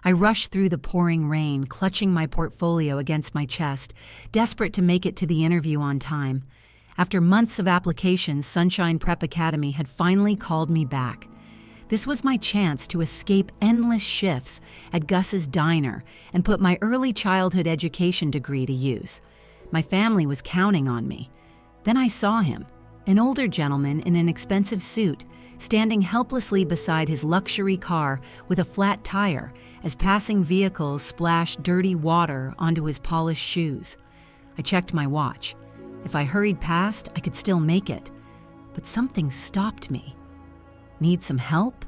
I rushed through the pouring rain, clutching my portfolio against my chest, desperate to make it to the interview on time. After months of applications, Sunshine Prep Academy had finally called me back. This was my chance to escape endless shifts at Gus's diner and put my early childhood education degree to use. My family was counting on me. Then I saw him, an older gentleman in an expensive suit, standing helplessly beside his luxury car with a flat tire as passing vehicles splashed dirty water onto his polished shoes. I checked my watch. If I hurried past, I could still make it. But something stopped me. Need some help?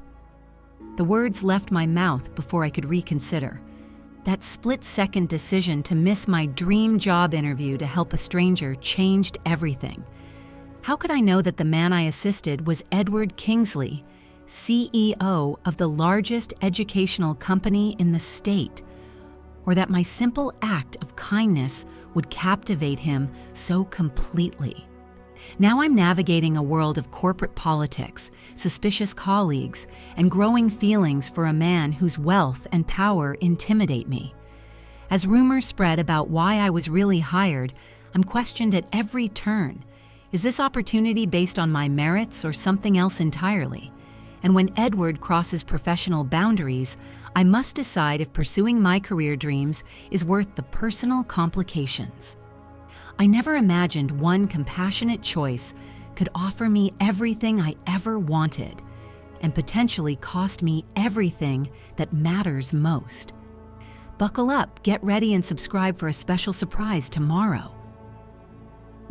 The words left my mouth before I could reconsider. That split-second decision to miss my dream job interview to help a stranger changed everything. How could I know that the man I assisted was Edward Kingsley, CEO of the largest educational company in the state? Or that my simple act of kindness would captivate him so completely? Now I'm navigating a world of corporate politics, suspicious colleagues, and growing feelings for a man whose wealth and power intimidate me. As rumors spread about why I was really hired, I'm questioned at every turn. Is this opportunity based on my merits or something else entirely? And when Edward crosses professional boundaries, I must decide if pursuing my career dreams is worth the personal complications. I never imagined one compassionate choice could offer me everything I ever wanted and potentially cost me everything that matters most. Buckle up, get ready, and subscribe for a special surprise tomorrow.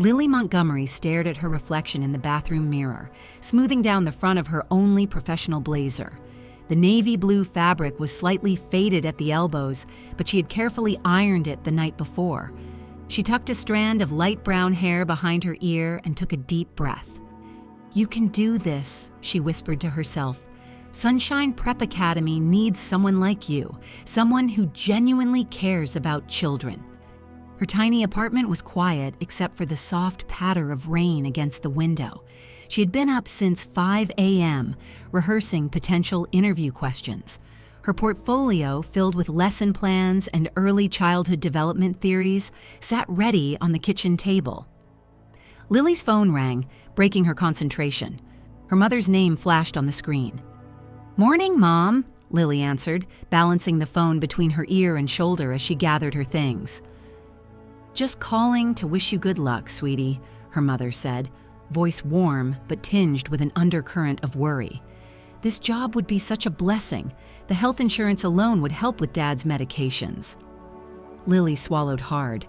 Lily Montgomery stared at her reflection in the bathroom mirror, smoothing down the front of her only professional blazer. The navy blue fabric was slightly faded at the elbows, but she had carefully ironed it the night before. She tucked a strand of light brown hair behind her ear and took a deep breath. "You can do this," she whispered to herself. "Sunshine Prep Academy needs someone like you, someone who genuinely cares about children." Her tiny apartment was quiet except for the soft patter of rain against the window. She had been up since 5 a.m., rehearsing potential interview questions. Her portfolio, filled with lesson plans and early childhood development theories, sat ready on the kitchen table. Lily's phone rang, breaking her concentration. Her mother's name flashed on the screen. "Morning, Mom," Lily answered, balancing the phone between her ear and shoulder as she gathered her things. "Just calling to wish you good luck, sweetie," her mother said, voice warm but tinged with an undercurrent of worry. This job would be such a blessing. The health insurance alone would help with Dad's medications. Lily swallowed hard.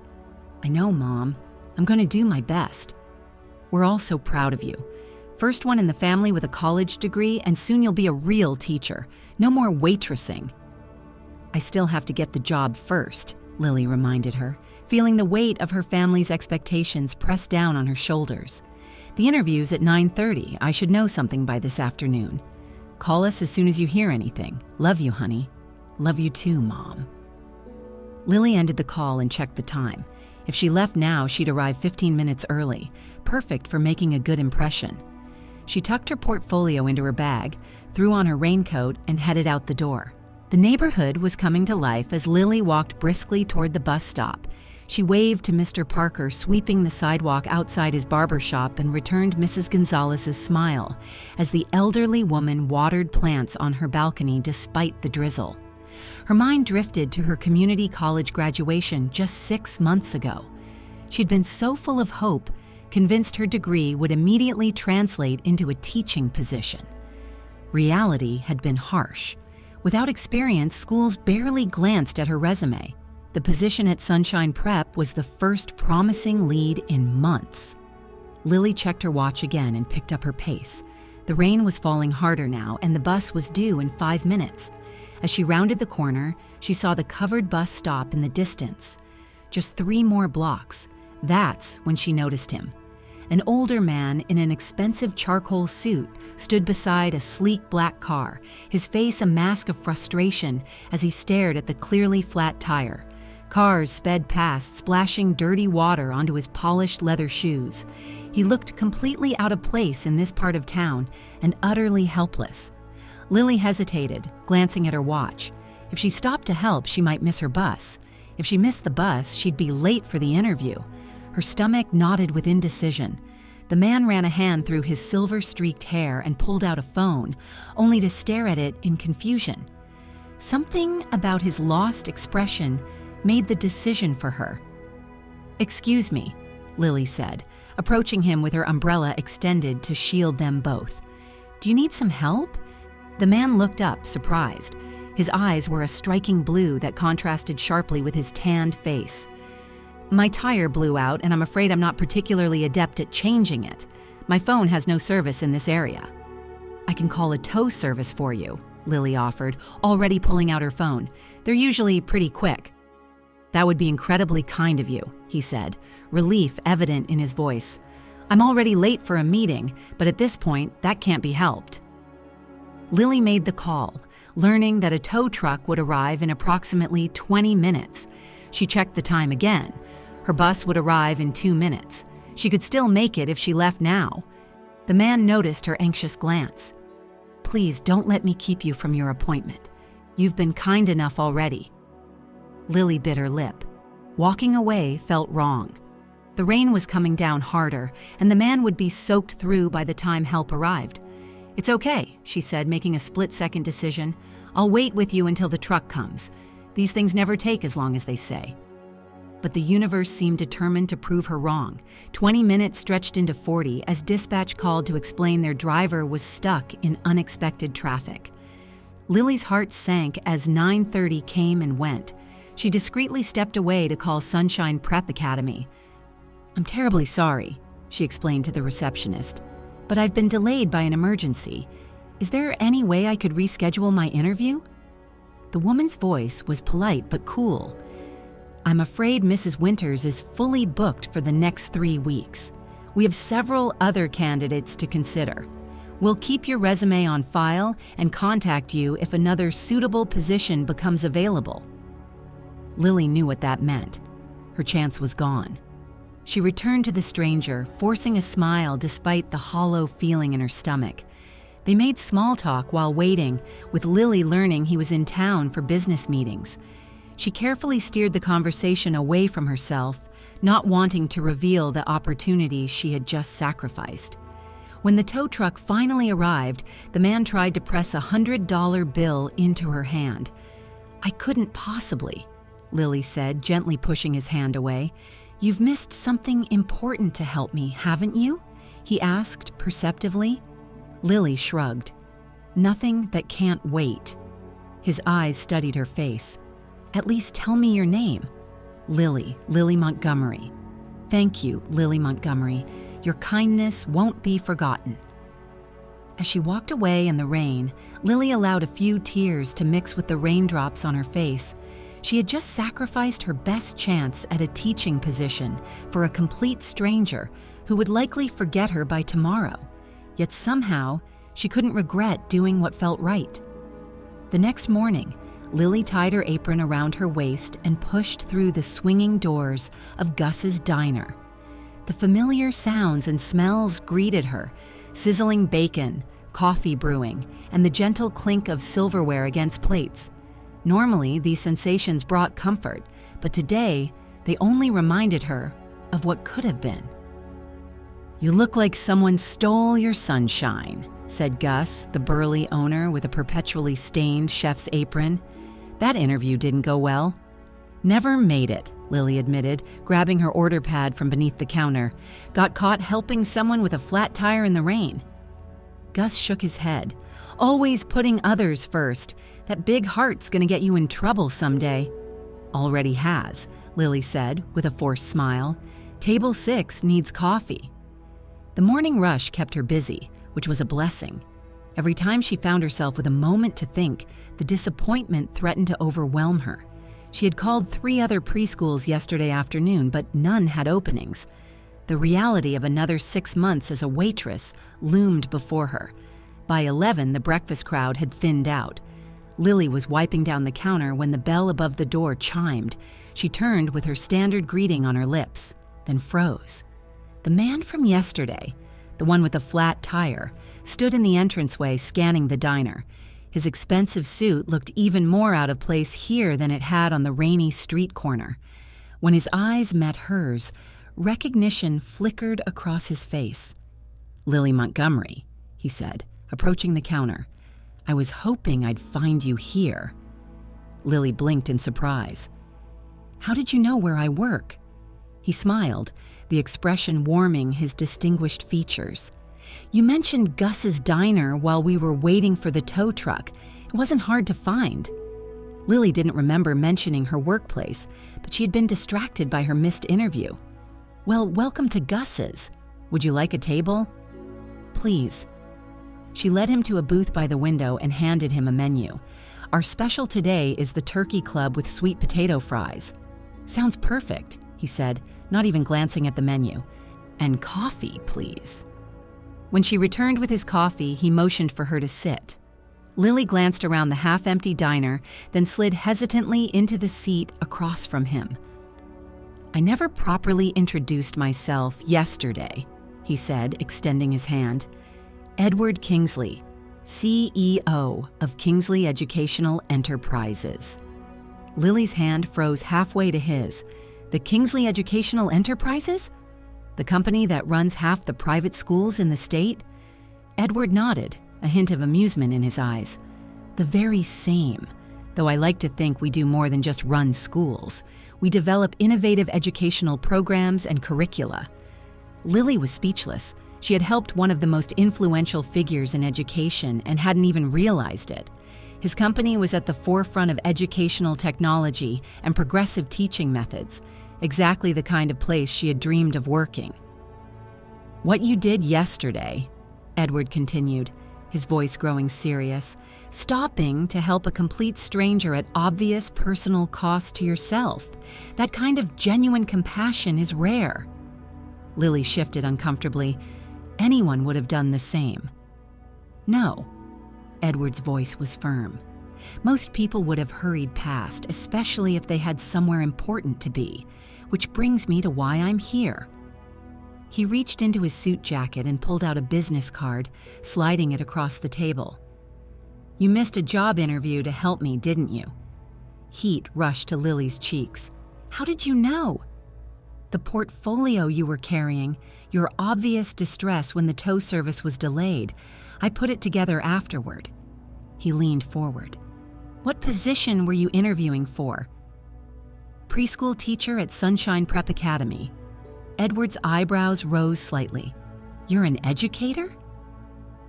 "I know, Mom. I'm going to do my best. We're all so proud of you. First one in the family with a college degree, and soon you'll be a real teacher. No more waitressing." "I still have to get the job first," Lily reminded her, feeling the weight of her family's expectations press down on her shoulders. "The interview's at 9:30. I should know something by this afternoon. Call us as soon as you hear anything. Love you, honey." "Love you too, Mom." Lily ended the call and checked the time. If she left now, she'd arrive 15 minutes early, perfect for making a good impression. She tucked her portfolio into her bag, threw on her raincoat, and headed out the door. The neighborhood was coming to life as Lily walked briskly toward the bus stop. She waved to Mr. Parker sweeping the sidewalk outside his barber shop and returned Mrs. Gonzalez's smile as the elderly woman watered plants on her balcony despite the drizzle. Her mind drifted to her community college graduation just 6 months ago. She'd been so full of hope, convinced her degree would immediately translate into a teaching position. Reality had been harsh. Without experience, schools barely glanced at her resume. The position at Sunshine Prep was the first promising lead in months. Lily checked her watch again and picked up her pace. The rain was falling harder now, and the bus was due in 5 minutes. As she rounded the corner, she saw the covered bus stop in the distance. Just 3 more blocks. That's when she noticed him. An older man in an expensive charcoal suit stood beside a sleek black car, his face a mask of frustration as he stared at the clearly flat tire. Cars sped past, splashing dirty water onto his polished leather shoes. He looked completely out of place in this part of town and utterly helpless. Lily hesitated, glancing at her watch. If she stopped to help, she might miss her bus. If she missed the bus, she'd be late for the interview. Her stomach knotted with indecision. The man ran a hand through his silver-streaked hair and pulled out a phone, only to stare at it in confusion. Something about his lost expression made the decision for her. "Excuse me," Lily said, approaching him with her umbrella extended to shield them both. "Do you need some help?" The man looked up, surprised. His eyes were a striking blue that contrasted sharply with his tanned face. "My tire blew out, and I'm afraid I'm not particularly adept at changing it. My phone has no service in this area." "I can call a tow service for you," Lily offered, already pulling out her phone. "They're usually pretty quick." "That would be incredibly kind of you," he said, relief evident in his voice. "I'm already late for a meeting, but at this point, that can't be helped." Lily made the call, learning that a tow truck would arrive in approximately 20 minutes. She checked the time again. Her bus would arrive in 2 minutes. She could still make it if she left now. The man noticed her anxious glance. "Please don't let me keep you from your appointment. You've been kind enough already." Lily bit her lip. Walking away felt wrong. The rain was coming down harder, and the man would be soaked through by the time help arrived. "It's okay," she said, making a split-second decision. "I'll wait with you until the truck comes. These things never take as long as they say." But the universe seemed determined to prove her wrong. 20 minutes stretched into 40 as dispatch called to explain their driver was stuck in unexpected traffic. Lily's heart sank as 9:30 came and went. She discreetly stepped away to call Sunshine Prep Academy. "I'm terribly sorry," she explained to the receptionist, "but I've been delayed by an emergency. Is there any way I could reschedule my interview?" The woman's voice was polite but cool. "I'm afraid Mrs. Winters is fully booked for the next 3 weeks. We have several other candidates to consider. We'll keep your resume on file and contact you if another suitable position becomes available." Lily knew what that meant. Her chance was gone. She returned to the stranger, forcing a smile despite the hollow feeling in her stomach. They made small talk while waiting, with Lily learning he was in town for business meetings. She carefully steered the conversation away from herself, not wanting to reveal the opportunities she had just sacrificed. When the tow truck finally arrived, the man tried to press a $100 bill into her hand. "I couldn't possibly," Lily said, gently pushing his hand away. "You've missed something important to help me, haven't you?" he asked perceptively. Lily shrugged. "Nothing that can't wait." His eyes studied her face. "At least tell me your name." Lily Montgomery." "Thank you, Lily Montgomery. Your kindness won't be forgotten." As she walked away in the rain, Lily allowed a few tears to mix with the raindrops on her face. She had just sacrificed her best chance at a teaching position for a complete stranger who would likely forget her by tomorrow. Yet somehow, she couldn't regret doing what felt right. The next morning, Lily tied her apron around her waist and pushed through the swinging doors of Gus's diner. The familiar sounds and smells greeted her: sizzling bacon, coffee brewing, and the gentle clink of silverware against plates. Normally, these sensations brought comfort, but today, they only reminded her of what could have been. "You look like someone stole your sunshine," said Gus, the burly owner with a perpetually stained chef's apron. "That interview didn't go well." "Never made it," Lily admitted, grabbing her order pad from beneath the counter. "Got caught helping someone with a flat tire in the rain." Gus shook his head. "Always putting others first. That big heart's gonna get you in trouble someday." "Already has," Lily said with a forced smile. "Table 6 needs coffee." The morning rush kept her busy, which was a blessing. Every time she found herself with a moment to think, the disappointment threatened to overwhelm her. She had called 3 other preschools yesterday afternoon, but none had openings. The reality of another 6 months as a waitress loomed before her. By 11, the breakfast crowd had thinned out. Lily was wiping down the counter when the bell above the door chimed. She turned with her standard greeting on her lips, then froze. The man from yesterday, the one with the flat tire, stood in the entranceway scanning the diner. His expensive suit looked even more out of place here than it had on the rainy street corner. When his eyes met hers, recognition flickered across his face. "Lily Montgomery," he said, approaching the counter. "I was hoping I'd find you here." Lily blinked in surprise. "How did you know where I work?" He smiled, the expression warming his distinguished features. "You mentioned Gus's diner while we were waiting for the tow truck. It wasn't hard to find." Lily didn't remember mentioning her workplace, but she had been distracted by her missed interview. "Well, welcome to Gus's. Would you like a table?" "Please." She led him to a booth by the window and handed him a menu. "Our special today is the turkey club with sweet potato fries." "Sounds perfect," he said, not even glancing at the menu. "And coffee, please." When she returned with his coffee, he motioned for her to sit. Lily glanced around the half-empty diner, then slid hesitantly into the seat across from him. "I never properly introduced myself yesterday," he said, extending his hand. "Edward Kingsley, CEO of Kingsley Educational Enterprises." Lily's hand froze halfway to his. "The Kingsley Educational Enterprises? The company that runs half the private schools in the state?" Edward nodded, a hint of amusement in his eyes. "The very same, though I like to think we do more than just run schools. We develop innovative educational programs and curricula." Lily was speechless. She had helped one of the most influential figures in education and hadn't even realized it. His company was at the forefront of educational technology and progressive teaching methods, exactly the kind of place she had dreamed of working. "What you did yesterday," Edward continued, his voice growing serious, "stopping to help a complete stranger at obvious personal cost to yourself. That kind of genuine compassion is rare." Lily shifted uncomfortably. Anyone would have done the same. "No." Edward's voice was firm. "Most people would have hurried past, especially if they had somewhere important to be, which brings me to why I'm here." He reached into his suit jacket and pulled out a business card, sliding it across the table. "You missed a job interview to help me, didn't you?" Heat rushed to Lily's cheeks. "How did you know?" "The portfolio you were carrying, your obvious distress when the tow service was delayed. I put it together afterward." He leaned forward. "What position were you interviewing for?" "Preschool teacher at Sunshine Prep Academy." Edward's eyebrows rose slightly. "You're an educator?"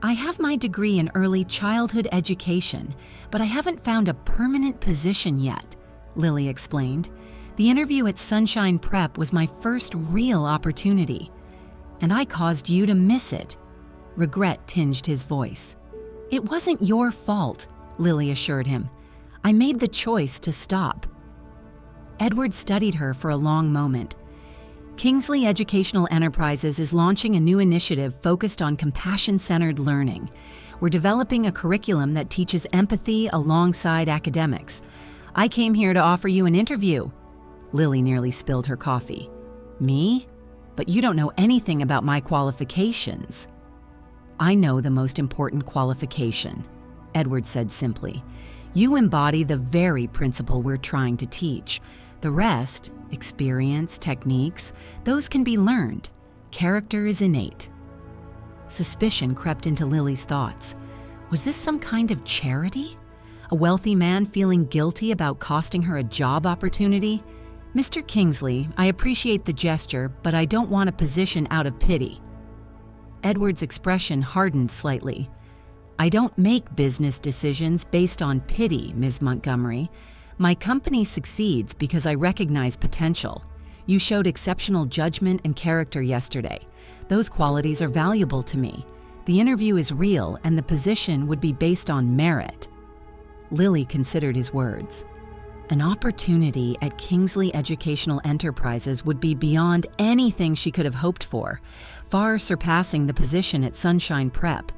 "I have my degree in early childhood education, but I haven't found a permanent position yet," Lily explained. "The interview at Sunshine Prep was my first real opportunity, and I caused you to miss it." Regret tinged his voice. "It wasn't your fault," Lily assured him. "I made the choice to stop." Edward studied her for a long moment. Kingsley Educational Enterprises is launching a new initiative focused on compassion-centered learning. We're developing a curriculum that teaches empathy alongside academics. I came here to offer you an interview." Lily nearly spilled her coffee. "Me? But you don't know anything about my qualifications." "I know the most important qualification," Edward said simply. "You embody the very principle we're trying to teach. The rest, experience, techniques, those can be learned. Character is innate." Suspicion crept into Lily's thoughts. Was this some kind of charity? A wealthy man feeling guilty about costing her a job opportunity? "Mr. Kingsley, I appreciate the gesture, but I don't want a position out of pity." Edward's expression hardened slightly. "I don't make business decisions based on pity, Ms. Montgomery. My company succeeds because I recognize potential. You showed exceptional judgment and character yesterday. Those qualities are valuable to me. The interview is real, and the position would be based on merit." Lily considered his words. An opportunity at Kingsley Educational Enterprises would be beyond anything she could have hoped for, far surpassing the position at Sunshine Prep.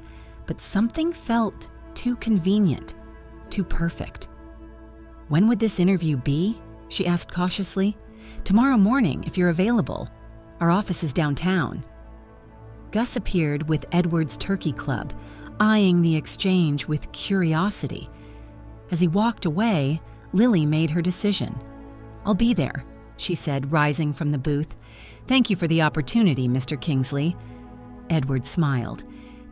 But something felt too convenient, too perfect. "When would this interview be?" she asked cautiously. "Tomorrow morning, if you're available. Our office is downtown." Gus appeared with Edward's Turkey Club, eyeing the exchange with curiosity. As he walked away, Lily made her decision. "I'll be there," she said, rising from the booth. "Thank you for the opportunity, Mr. Kingsley." Edward smiled.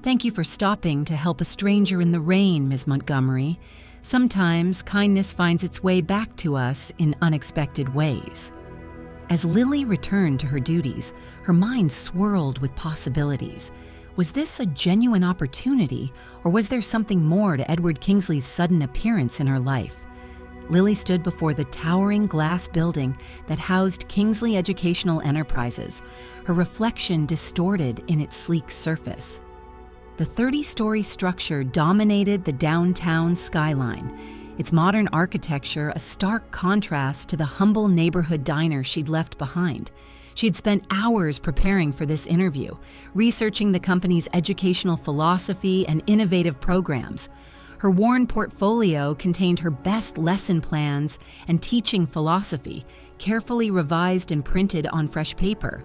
"Thank you for stopping to help a stranger in the rain, Ms. Montgomery. Sometimes kindness finds its way back to us in unexpected ways." As Lily returned to her duties, her mind swirled with possibilities. Was this a genuine opportunity, or was there something more to Edward Kingsley's sudden appearance in her life? Lily stood before the towering glass building that housed Kingsley Educational Enterprises, her reflection distorted in its sleek surface. The 30-story structure dominated the downtown skyline, its modern architecture a stark contrast to the humble neighborhood diner she'd left behind. She'd spent hours preparing for this interview, researching the company's educational philosophy and innovative programs. Her worn portfolio contained her best lesson plans and teaching philosophy, carefully revised and printed on fresh paper.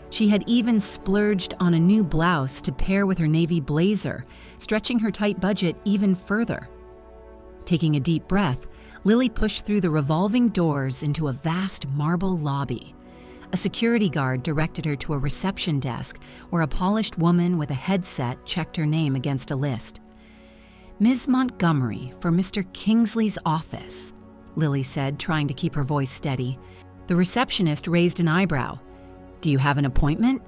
She had even splurged on a new blouse to pair with her navy blazer, stretching her tight budget even further. Taking a deep breath, Lily pushed through the revolving doors into a vast marble lobby. A security guard directed her to a reception desk where a polished woman with a headset checked her name against a list. "Ms. Montgomery, for Mr. Kingsley's office," Lily said, trying to keep her voice steady. The receptionist raised an eyebrow. "Do you have an appointment?"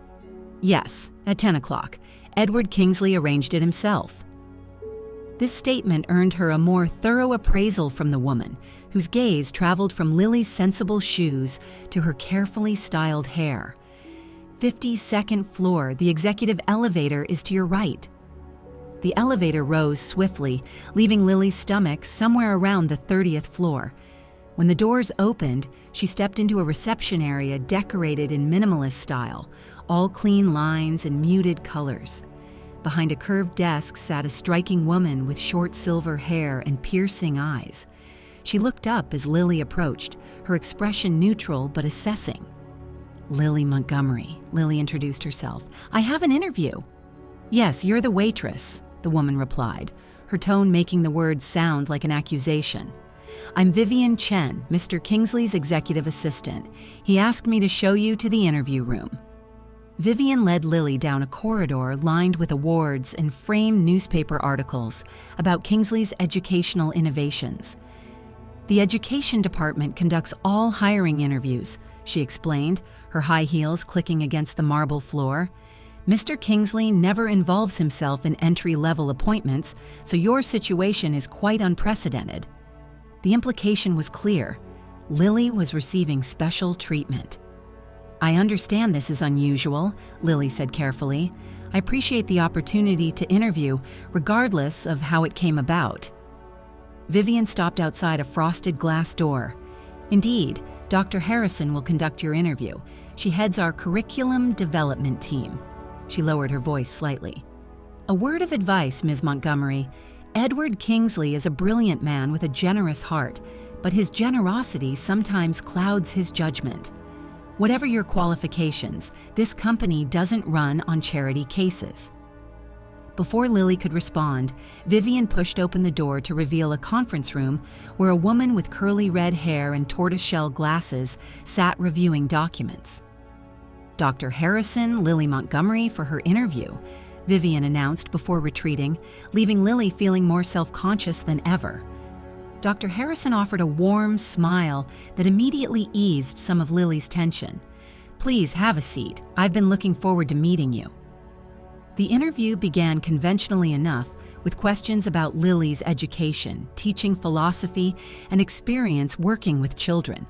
"Yes, at 10 o'clock. Edward Kingsley arranged it himself." This statement earned her a more thorough appraisal from the woman, whose gaze traveled from Lily's sensible shoes to her carefully styled hair. 52nd floor, the executive elevator is to your right." The elevator rose swiftly, leaving Lily's stomach somewhere around the 30th floor. When the doors opened, she stepped into a reception area decorated in minimalist style, all clean lines and muted colors. Behind a curved desk sat a striking woman with short silver hair and piercing eyes. She looked up as Lily approached, her expression neutral but assessing. "Lily Montgomery," Lily introduced herself. "I have an interview." "Yes, you're the waitress," the woman replied, her tone making the words sound like an accusation. "I'm Vivian Chen, Mr. Kingsley's executive assistant. He asked me to show you to the interview room." Vivian led Lily down a corridor lined with awards and framed newspaper articles about Kingsley's educational innovations. "The education department conducts all hiring interviews," she explained, her high heels clicking against the marble floor. "Mr. Kingsley never involves himself in entry-level appointments, so your situation is quite unprecedented." The implication was clear. Lily was receiving special treatment. "I understand this is unusual," Lily said carefully. "I appreciate the opportunity to interview, regardless of how it came about." Vivian stopped outside a frosted glass door. "Indeed, Dr. Harrison will conduct your interview. She heads our curriculum development team." She lowered her voice slightly. "A word of advice, Ms. Montgomery. Edward Kingsley is a brilliant man with a generous heart, but his generosity sometimes clouds his judgment. Whatever your qualifications, this company doesn't run on charity cases." Before Lily could respond, Vivian pushed open the door to reveal a conference room where a woman with curly red hair and tortoiseshell glasses sat reviewing documents. "Dr. Harrison, Lily Montgomery for her interview," Vivian announced before retreating, leaving Lily feeling more self-conscious than ever. Dr. Harrison offered a warm smile that immediately eased some of Lily's tension. "Please have a seat. I've been looking forward to meeting you." The interview began conventionally enough, with questions about Lily's education, teaching philosophy, and experience working with children.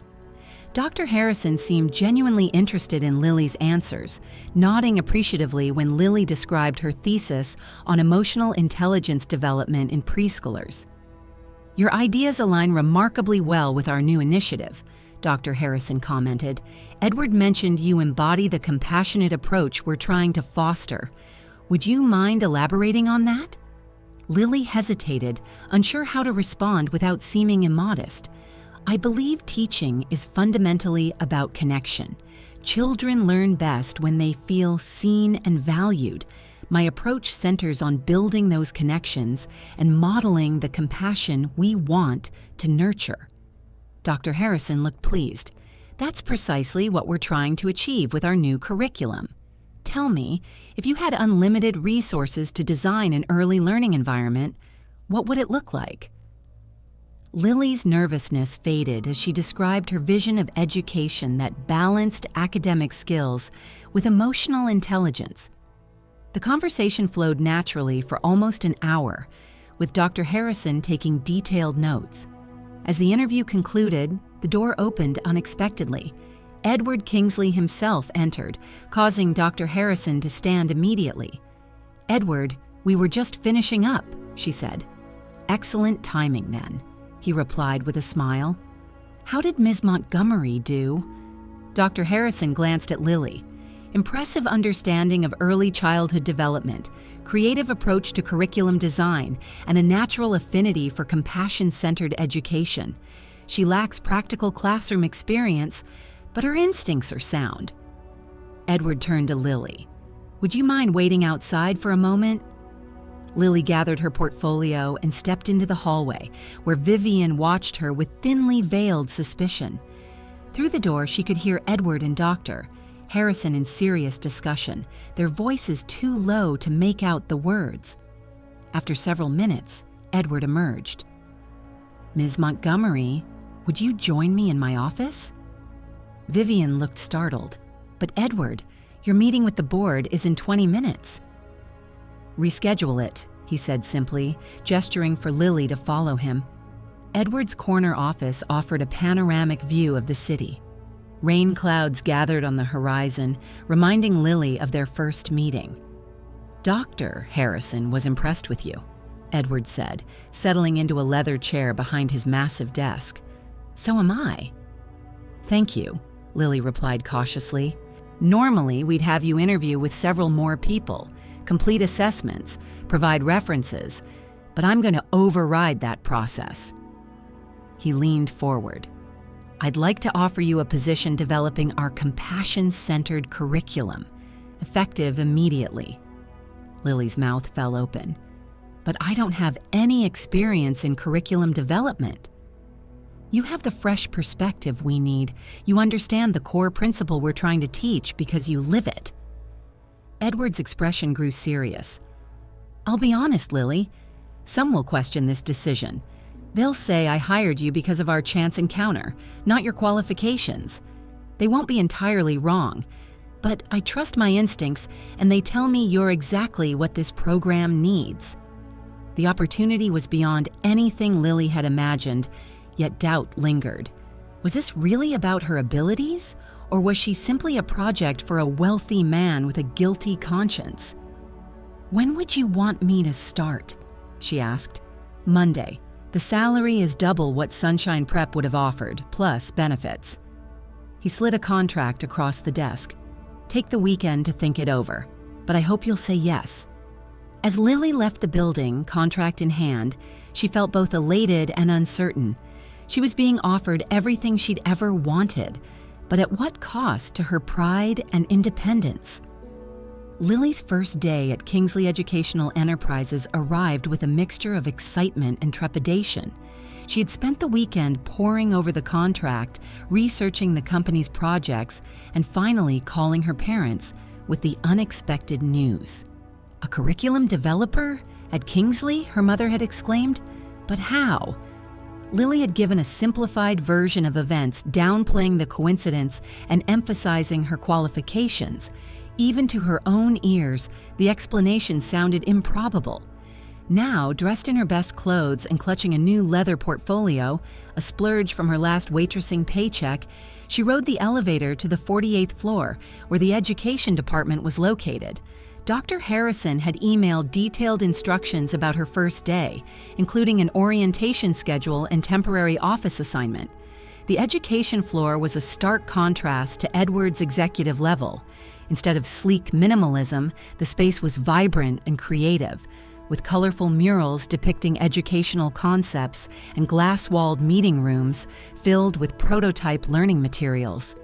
Dr. Harrison seemed genuinely interested in Lily's answers, nodding appreciatively when Lily described her thesis on emotional intelligence development in preschoolers. "Your ideas align remarkably well with our new initiative," Dr. Harrison commented. "Edward mentioned you embody the compassionate approach we're trying to foster. Would you mind elaborating on that?" Lily hesitated, unsure how to respond without seeming immodest. "I believe teaching is fundamentally about connection. Children learn best when they feel seen and valued. My approach centers on building those connections and modeling the compassion we want to nurture." Dr. Harrison looked pleased. "That's precisely what we're trying to achieve with our new curriculum. Tell me, if you had unlimited resources to design an early learning environment, what would it look like?" Lily's nervousness faded as she described her vision of education that balanced academic skills with emotional intelligence. The conversation flowed naturally for almost an hour, with Dr. Harrison taking detailed notes. As the interview concluded, the door opened unexpectedly. Edward Kingsley himself entered, causing Dr. Harrison to stand immediately. "Edward, we were just finishing up," she said. "Excellent timing, then," he replied with a smile. "How did Ms. Montgomery do?" Dr. Harrison glanced at Lily. Impressive understanding of early childhood development, creative approach to curriculum design, and a natural affinity for compassion-centered education. She lacks practical classroom experience, but her instincts are sound. Edward turned to Lily. "Would you mind waiting outside for a moment?" Lily gathered her portfolio and stepped into the hallway, where Vivian watched her with thinly veiled suspicion. Through the door, she could hear Edward and Dr. Harrison in serious discussion, their voices too low to make out the words. After several minutes, Edward emerged. "Ms. Montgomery, would you join me in my office?" Vivian looked startled. "But Edward, your meeting with the board is in 20 minutes. "Reschedule it," he said simply, gesturing for Lily to follow him. Edward's corner office offered a panoramic view of the city. Rain clouds gathered on the horizon, reminding Lily of their first meeting. "Dr. Harrison was impressed with you," Edward said, settling into a leather chair behind his massive desk. "So am I." "Thank you," Lily replied cautiously. "Normally, we'd have you interview with several more people, complete assessments, provide references, but I'm going to override that process." He leaned forward. "I'd like to offer you a position developing our compassion-centered curriculum, effective immediately." Lily's mouth fell open. "But I don't have any experience in curriculum development." "You have the fresh perspective we need. You understand the core principle we're trying to teach because you live it." Edward's expression grew serious. "I'll be honest, Lily. Some will question this decision. They'll say I hired you because of our chance encounter, not your qualifications. They won't be entirely wrong, but I trust my instincts, and they tell me you're exactly what this program needs." The opportunity was beyond anything Lily had imagined, yet doubt lingered. Was this really about her abilities, or was she simply a project for a wealthy man with a guilty conscience? "When would you want me to start?" she asked. "Monday. The salary is double what Sunshine Prep would have offered, plus benefits." He slid a contract across the desk. "Take the weekend to think it over, but I hope you'll say yes." As Lily left the building, contract in hand, she felt both elated and uncertain. She was being offered everything she'd ever wanted, but at what cost to her pride and independence? Lily's first day at Kingsley Educational Enterprises arrived with a mixture of excitement and trepidation. She had spent the weekend poring over the contract, researching the company's projects, and finally calling her parents with the unexpected news. "A curriculum developer? At Kingsley?" her mother had exclaimed. "But how?" Lily had given a simplified version of events, downplaying the coincidence and emphasizing her qualifications. Even to her own ears, the explanation sounded improbable. Now, dressed in her best clothes and clutching a new leather portfolio, a splurge from her last waitressing paycheck, she rode the elevator to the 48th floor, where the education department was located. Dr. Harrison had emailed detailed instructions about her first day, including an orientation schedule and temporary office assignment. The education floor was a stark contrast to Edward's executive level. Instead of sleek minimalism, the space was vibrant and creative, with colorful murals depicting educational concepts and glass-walled meeting rooms filled with prototype learning materials.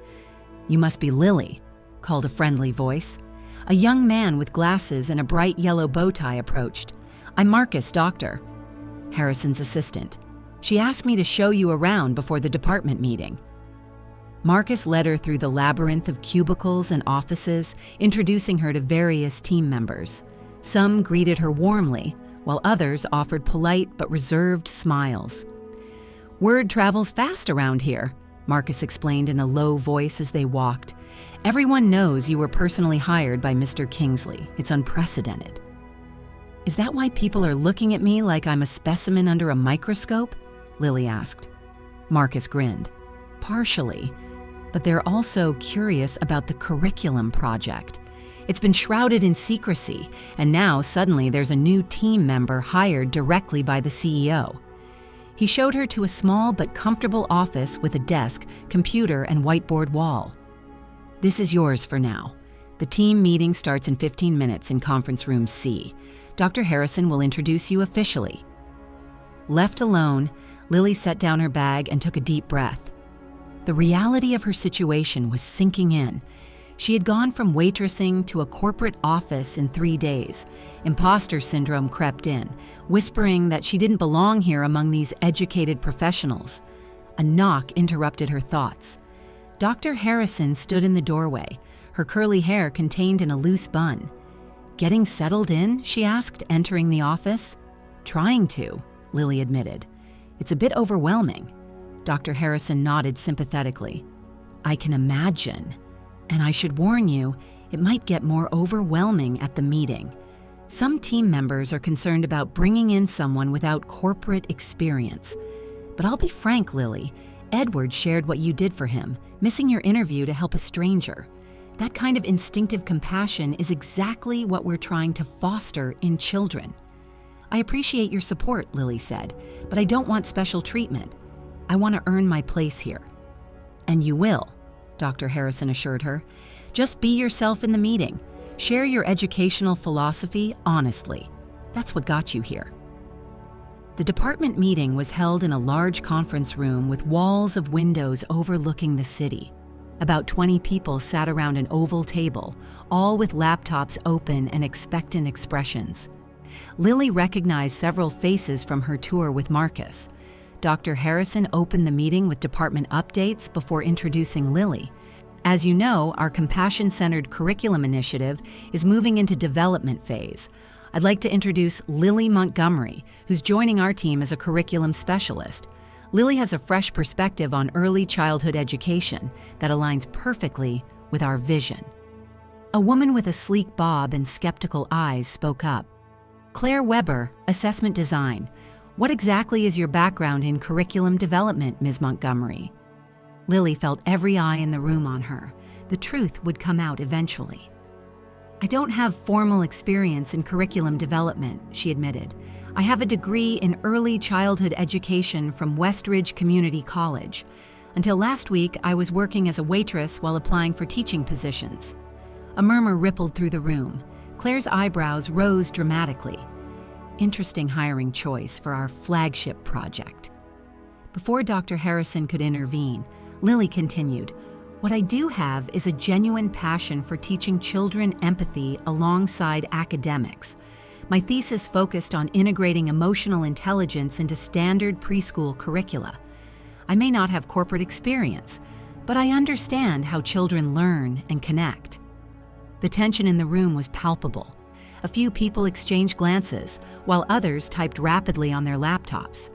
"You must be Lily," called a friendly voice. A young man with glasses and a bright yellow bow tie approached. "I'm Marcus, doctor." Harrison's assistant. "She asked me to show you around before the department meeting." Marcus led her through the labyrinth of cubicles and offices, introducing her to various team members. Some greeted her warmly, while others offered polite but reserved smiles. "Word travels fast around here," Marcus explained in a low voice as they walked. "Everyone knows you were personally hired by Mr. Kingsley. It's unprecedented." "Is that why people are looking at me like I'm a specimen under a microscope?" Lily asked. Marcus grinned. "Partially, but they're also curious about the curriculum project. It's been shrouded in secrecy, and now suddenly there's a new team member hired directly by the CEO." He showed her to a small but comfortable office with a desk, computer, and whiteboard wall. "This is yours for now. The team meeting starts in 15 minutes in conference room C. Dr. Harrison will introduce you officially." Left alone, Lily set down her bag and took a deep breath. The reality of her situation was sinking in. She had gone from waitressing to a corporate office in 3 days. Imposter syndrome crept in, whispering that she didn't belong here among these educated professionals. A knock interrupted her thoughts. Dr. Harrison stood in the doorway, her curly hair contained in a loose bun. "Getting settled in?" she asked, entering the office. "Trying to," Lily admitted. "It's a bit overwhelming." Dr. Harrison nodded sympathetically. "I can imagine. And I should warn you, it might get more overwhelming at the meeting. Some team members are concerned about bringing in someone without corporate experience. But I'll be frank, Lily, Edward shared what you did for him, missing your interview to help a stranger. That kind of instinctive compassion is exactly what we're trying to foster in children." "I appreciate your support," Lily said, "but I don't want special treatment. I want to earn my place here." "And you will," Dr. Harrison assured her. "Just be yourself in the meeting. Share your educational philosophy honestly. That's what got you here." The department meeting was held in a large conference room with walls of windows overlooking the city. About 20 people sat around an oval table, all with laptops open and expectant expressions. Lily recognized several faces from her tour with Marcus. Dr. Harrison opened the meeting with department updates before introducing Lily. "As you know, our compassion-centered curriculum initiative is moving into development phase. I'd like to introduce Lily Montgomery, who's joining our team as a curriculum specialist. Lily has a fresh perspective on early childhood education that aligns perfectly with our vision." A woman with a sleek bob and skeptical eyes spoke up. "Claire Weber, Assessment Design. What exactly is your background in curriculum development, Ms. Montgomery?" Lily felt every eye in the room on her. The truth would come out eventually. "I don't have formal experience in curriculum development," she admitted. "I have a degree in early childhood education from Westridge Community College. Until last week, I was working as a waitress while applying for teaching positions." A murmur rippled through the room. Claire's eyebrows rose dramatically. "Interesting hiring choice for our flagship project." Before Dr. Harrison could intervene, Lily continued, "What I do have is a genuine passion for teaching children empathy alongside academics. My thesis focused on integrating emotional intelligence into standard preschool curricula. I may not have corporate experience, but I understand how children learn and connect." The tension in the room was palpable. A few people exchanged glances, while others typed rapidly on their laptops.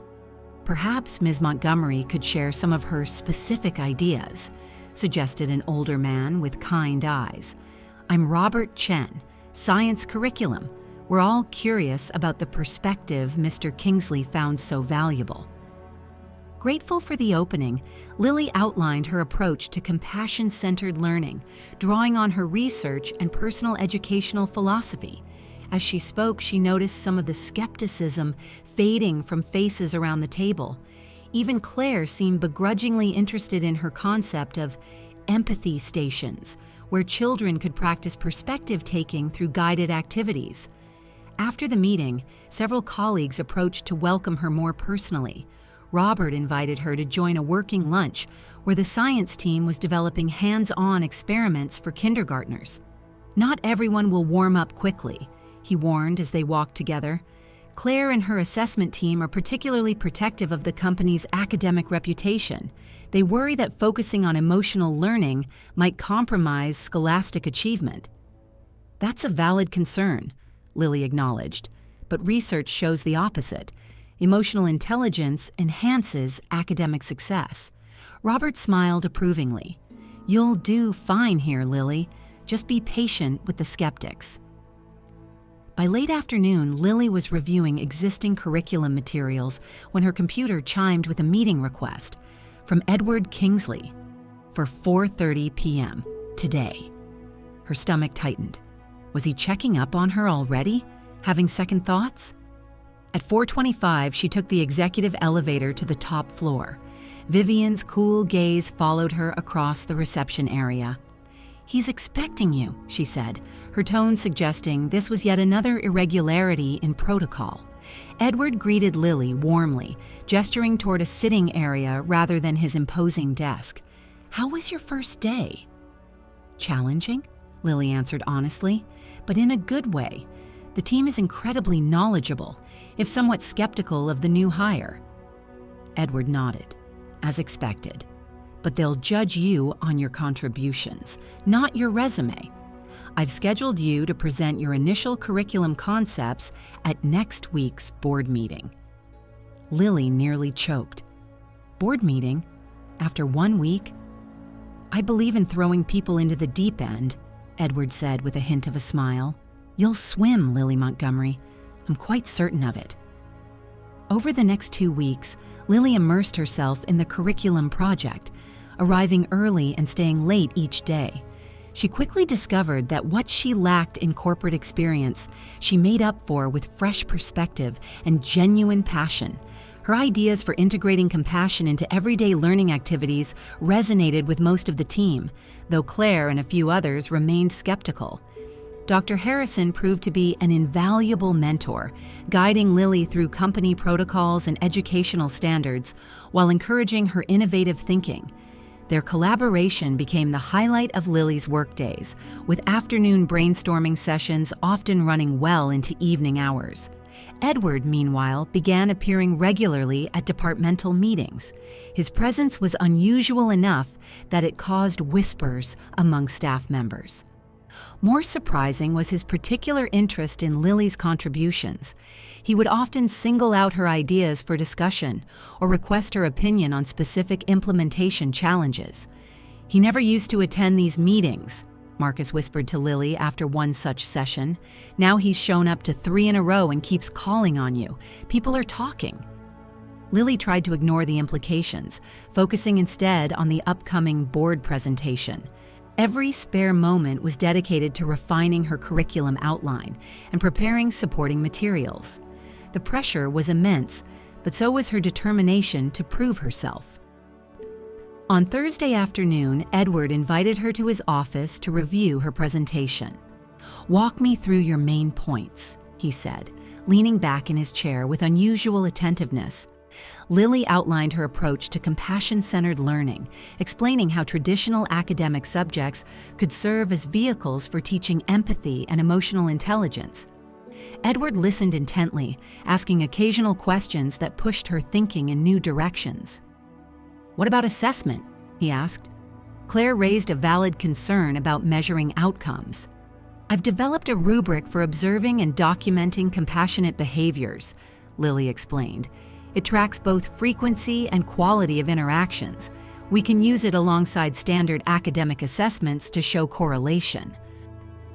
"Perhaps Ms. Montgomery could share some of her specific ideas," suggested an older man with kind eyes. "I'm Robert Chen, Science Curriculum. We're all curious about the perspective Mr. Kingsley found so valuable." Grateful for the opening, Lily outlined her approach to compassion-centered learning, drawing on her research and personal educational philosophy. As she spoke, she noticed some of the skepticism fading from faces around the table. Even Claire seemed begrudgingly interested in her concept of empathy stations, where children could practice perspective-taking through guided activities. After the meeting, several colleagues approached to welcome her more personally. Robert invited her to join a working lunch where the science team was developing hands-on experiments for kindergartners. Not everyone will warm up quickly, he warned as they walked together. Claire and her assessment team are particularly protective of the company's academic reputation. They worry that focusing on emotional learning might compromise scholastic achievement. That's a valid concern, Lily acknowledged, but research shows the opposite. Emotional intelligence enhances academic success. Robert smiled approvingly. You'll do fine here, Lily. Just be patient with the skeptics. By late afternoon, Lily was reviewing existing curriculum materials when her computer chimed with a meeting request from Edward Kingsley for 4:30 p.m. today. Her stomach tightened. Was he checking up on her already? Having second thoughts? At 4:25, she took the executive elevator to the top floor. Vivian's cool gaze followed her across the reception area. He's expecting you, she said, her tone suggesting this was yet another irregularity in protocol. Edward greeted Lily warmly, gesturing toward a sitting area rather than his imposing desk. How was your first day? Challenging, Lily answered honestly, but in a good way. The team is incredibly knowledgeable, if somewhat skeptical of the new hire. Edward nodded, as expected. But they'll judge you on your contributions, not your resume. I've scheduled you to present your initial curriculum concepts at next week's board meeting. Lily nearly choked. Board meeting? After 1 week? I believe in throwing people into the deep end, Edward said with a hint of a smile. You'll swim, Lily Montgomery. I'm quite certain of it. Over the next 2 weeks, Lily immersed herself in the curriculum project, arriving early and staying late each day. She quickly discovered that what she lacked in corporate experience, she made up for with fresh perspective and genuine passion. Her ideas for integrating compassion into everyday learning activities resonated with most of the team, though Claire and a few others remained skeptical. Dr. Harrison proved to be an invaluable mentor, guiding Lily through company protocols and educational standards while encouraging her innovative thinking. Their collaboration became the highlight of Lily's workdays, with afternoon brainstorming sessions often running well into evening hours. Edward, meanwhile, began appearing regularly at departmental meetings. His presence was unusual enough that it caused whispers among staff members. More surprising was his particular interest in Lily's contributions. He would often single out her ideas for discussion or request her opinion on specific implementation challenges. He never used to attend these meetings, Marcus whispered to Lily after one such session. Now he's shown up to 3 in a row and keeps calling on you. People are talking. Lily tried to ignore the implications, focusing instead on the upcoming board presentation. Every spare moment was dedicated to refining her curriculum outline and preparing supporting materials. The pressure was immense, but so was her determination to prove herself. On Thursday afternoon, Edward invited her to his office to review her presentation. "Walk me through your main points," he said, leaning back in his chair with unusual attentiveness. Lily outlined her approach to compassion-centered learning, explaining how traditional academic subjects could serve as vehicles for teaching empathy and emotional intelligence. Edward listened intently, asking occasional questions that pushed her thinking in new directions. "What about assessment?" he asked. Claire raised a valid concern about measuring outcomes. "I've developed a rubric for observing and documenting compassionate behaviors," Lily explained. "It tracks both frequency and quality of interactions. We can use it alongside standard academic assessments to show correlation."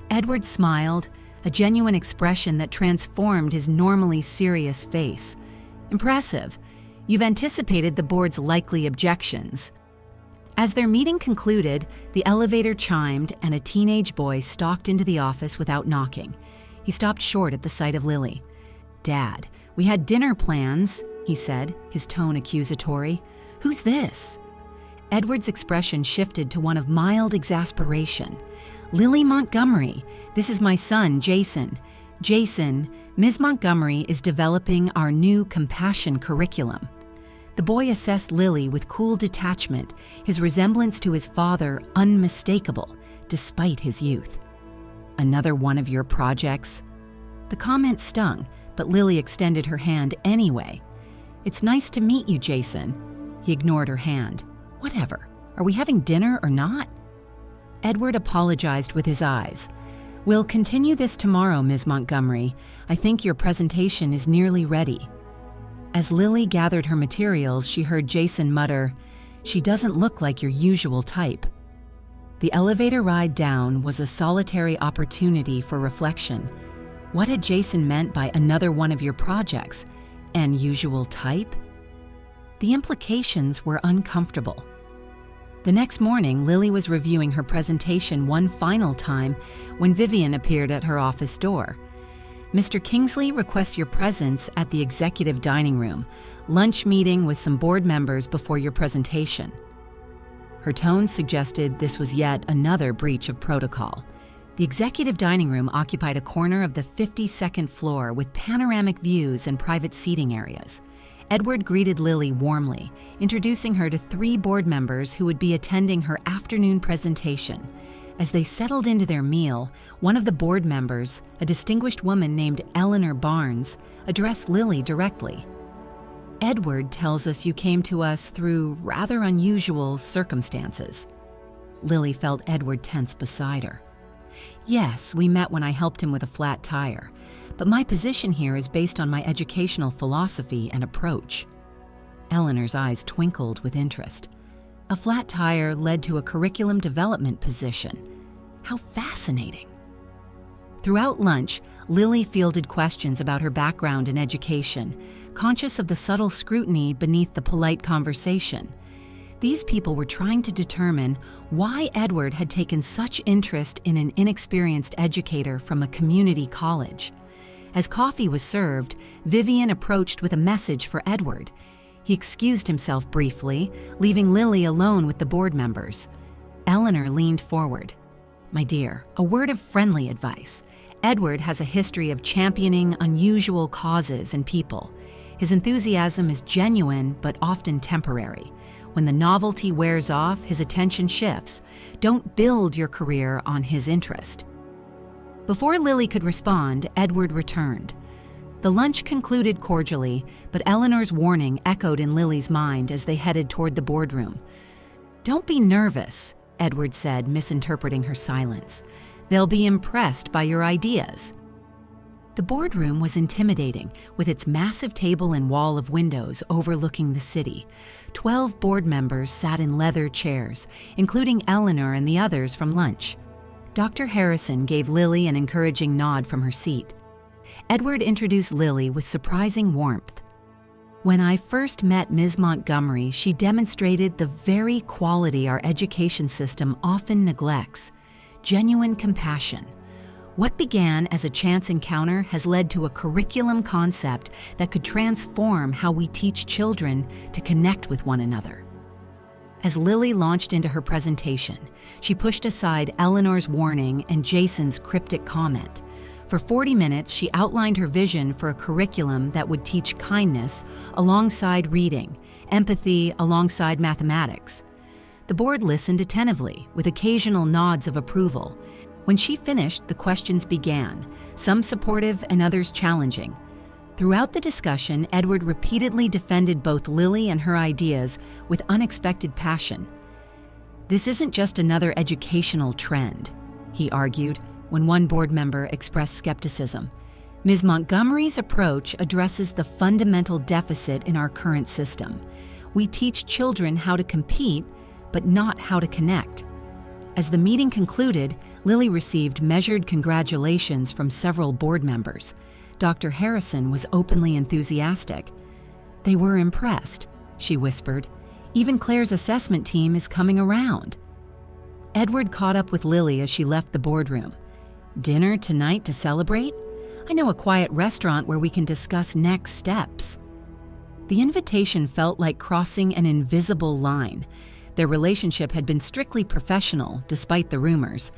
Edward smiled, a genuine expression that transformed his normally serious face. "Impressive. You've anticipated the board's likely objections." As their meeting concluded, the elevator chimed and a teenage boy stalked into the office without knocking. He stopped short at the sight of Lily. "Dad, we had dinner plans," he said, his tone accusatory. "Who's this?" Edward's expression shifted to one of mild exasperation. "Lily Montgomery, this is my son, Jason. Jason, Ms. Montgomery is developing our new compassion curriculum." The boy assessed Lily with cool detachment, his resemblance to his father unmistakable, despite his youth. Another one of your projects? The comment stung, but Lily extended her hand anyway. It's nice to meet you, Jason. He ignored her hand. Whatever. Are we having dinner or not? Edward apologized with his eyes. We'll continue this tomorrow, Ms. Montgomery. I think your presentation is nearly ready. As Lily gathered her materials, she heard Jason mutter, "She doesn't look like your usual type." The elevator ride down was a solitary opportunity for reflection. What had Jason meant by another one of your projects? An usual type? The implications were uncomfortable. The next morning, Lily was reviewing her presentation one final time when Vivian appeared at her office door. Mr. Kingsley requests your presence at the executive dining room, lunch meeting with some board members before your presentation. Her tone suggested this was yet another breach of protocol. The executive dining room occupied a corner of the 52nd floor with panoramic views and private seating areas. Edward greeted Lily warmly, introducing her to 3 board members who would be attending her afternoon presentation. As they settled into their meal, one of the board members, a distinguished woman named Eleanor Barnes, addressed Lily directly. Edward tells us you came to us through rather unusual circumstances. Lily felt Edward tense beside her. Yes, we met when I helped him with a flat tire, but my position here is based on my educational philosophy and approach. Eleanor's eyes twinkled with interest. A flat tire led to a curriculum development position. How fascinating. Throughout lunch, Lily fielded questions about her background in education, conscious of the subtle scrutiny beneath the polite conversation. These people were trying to determine why Edward had taken such interest in an inexperienced educator from a community college. As coffee was served, Vivian approached with a message for Edward. He excused himself briefly, leaving Lily alone with the board members. Eleanor leaned forward. My dear, a word of friendly advice. Edward has a history of championing unusual causes and people. His enthusiasm is genuine but often temporary. When the novelty wears off, his attention shifts. Don't build your career on his interest. Before Lily could respond, Edward returned. The lunch concluded cordially, but Eleanor's warning echoed in Lily's mind as they headed toward the boardroom. Don't be nervous, Edward said, misinterpreting her silence. They'll be impressed by your ideas. The boardroom was intimidating, with its massive table and wall of windows overlooking the city. 12 board members sat in leather chairs, including Eleanor and the others from lunch. Dr. Harrison gave Lily an encouraging nod from her seat. Edward introduced Lily with surprising warmth. When I first met Ms. Montgomery, she demonstrated the very quality our education system often neglects: genuine compassion. What began as a chance encounter has led to a curriculum concept that could transform how we teach children to connect with one another. As Lily launched into her presentation, she pushed aside Eleanor's warning and Jason's cryptic comment. For 40 minutes, she outlined her vision for a curriculum that would teach kindness alongside reading, empathy alongside mathematics. The board listened attentively, with occasional nods of approval. When she finished, the questions began, some supportive and others challenging. Throughout the discussion, Edward repeatedly defended both Lily and her ideas with unexpected passion. This isn't just another educational trend, he argued, when one board member expressed skepticism. Ms. Montgomery's approach addresses the fundamental deficit in our current system. We teach children how to compete, but not how to connect. As the meeting concluded, Lily received measured congratulations from several board members. Dr. Harrison was openly enthusiastic. They were impressed, she whispered. Even Claire's assessment team is coming around. Edward caught up with Lily as she left the boardroom. Dinner tonight to celebrate? I know a quiet restaurant where we can discuss next steps. The invitation felt like crossing an invisible line. Their relationship had been strictly professional, despite the rumors.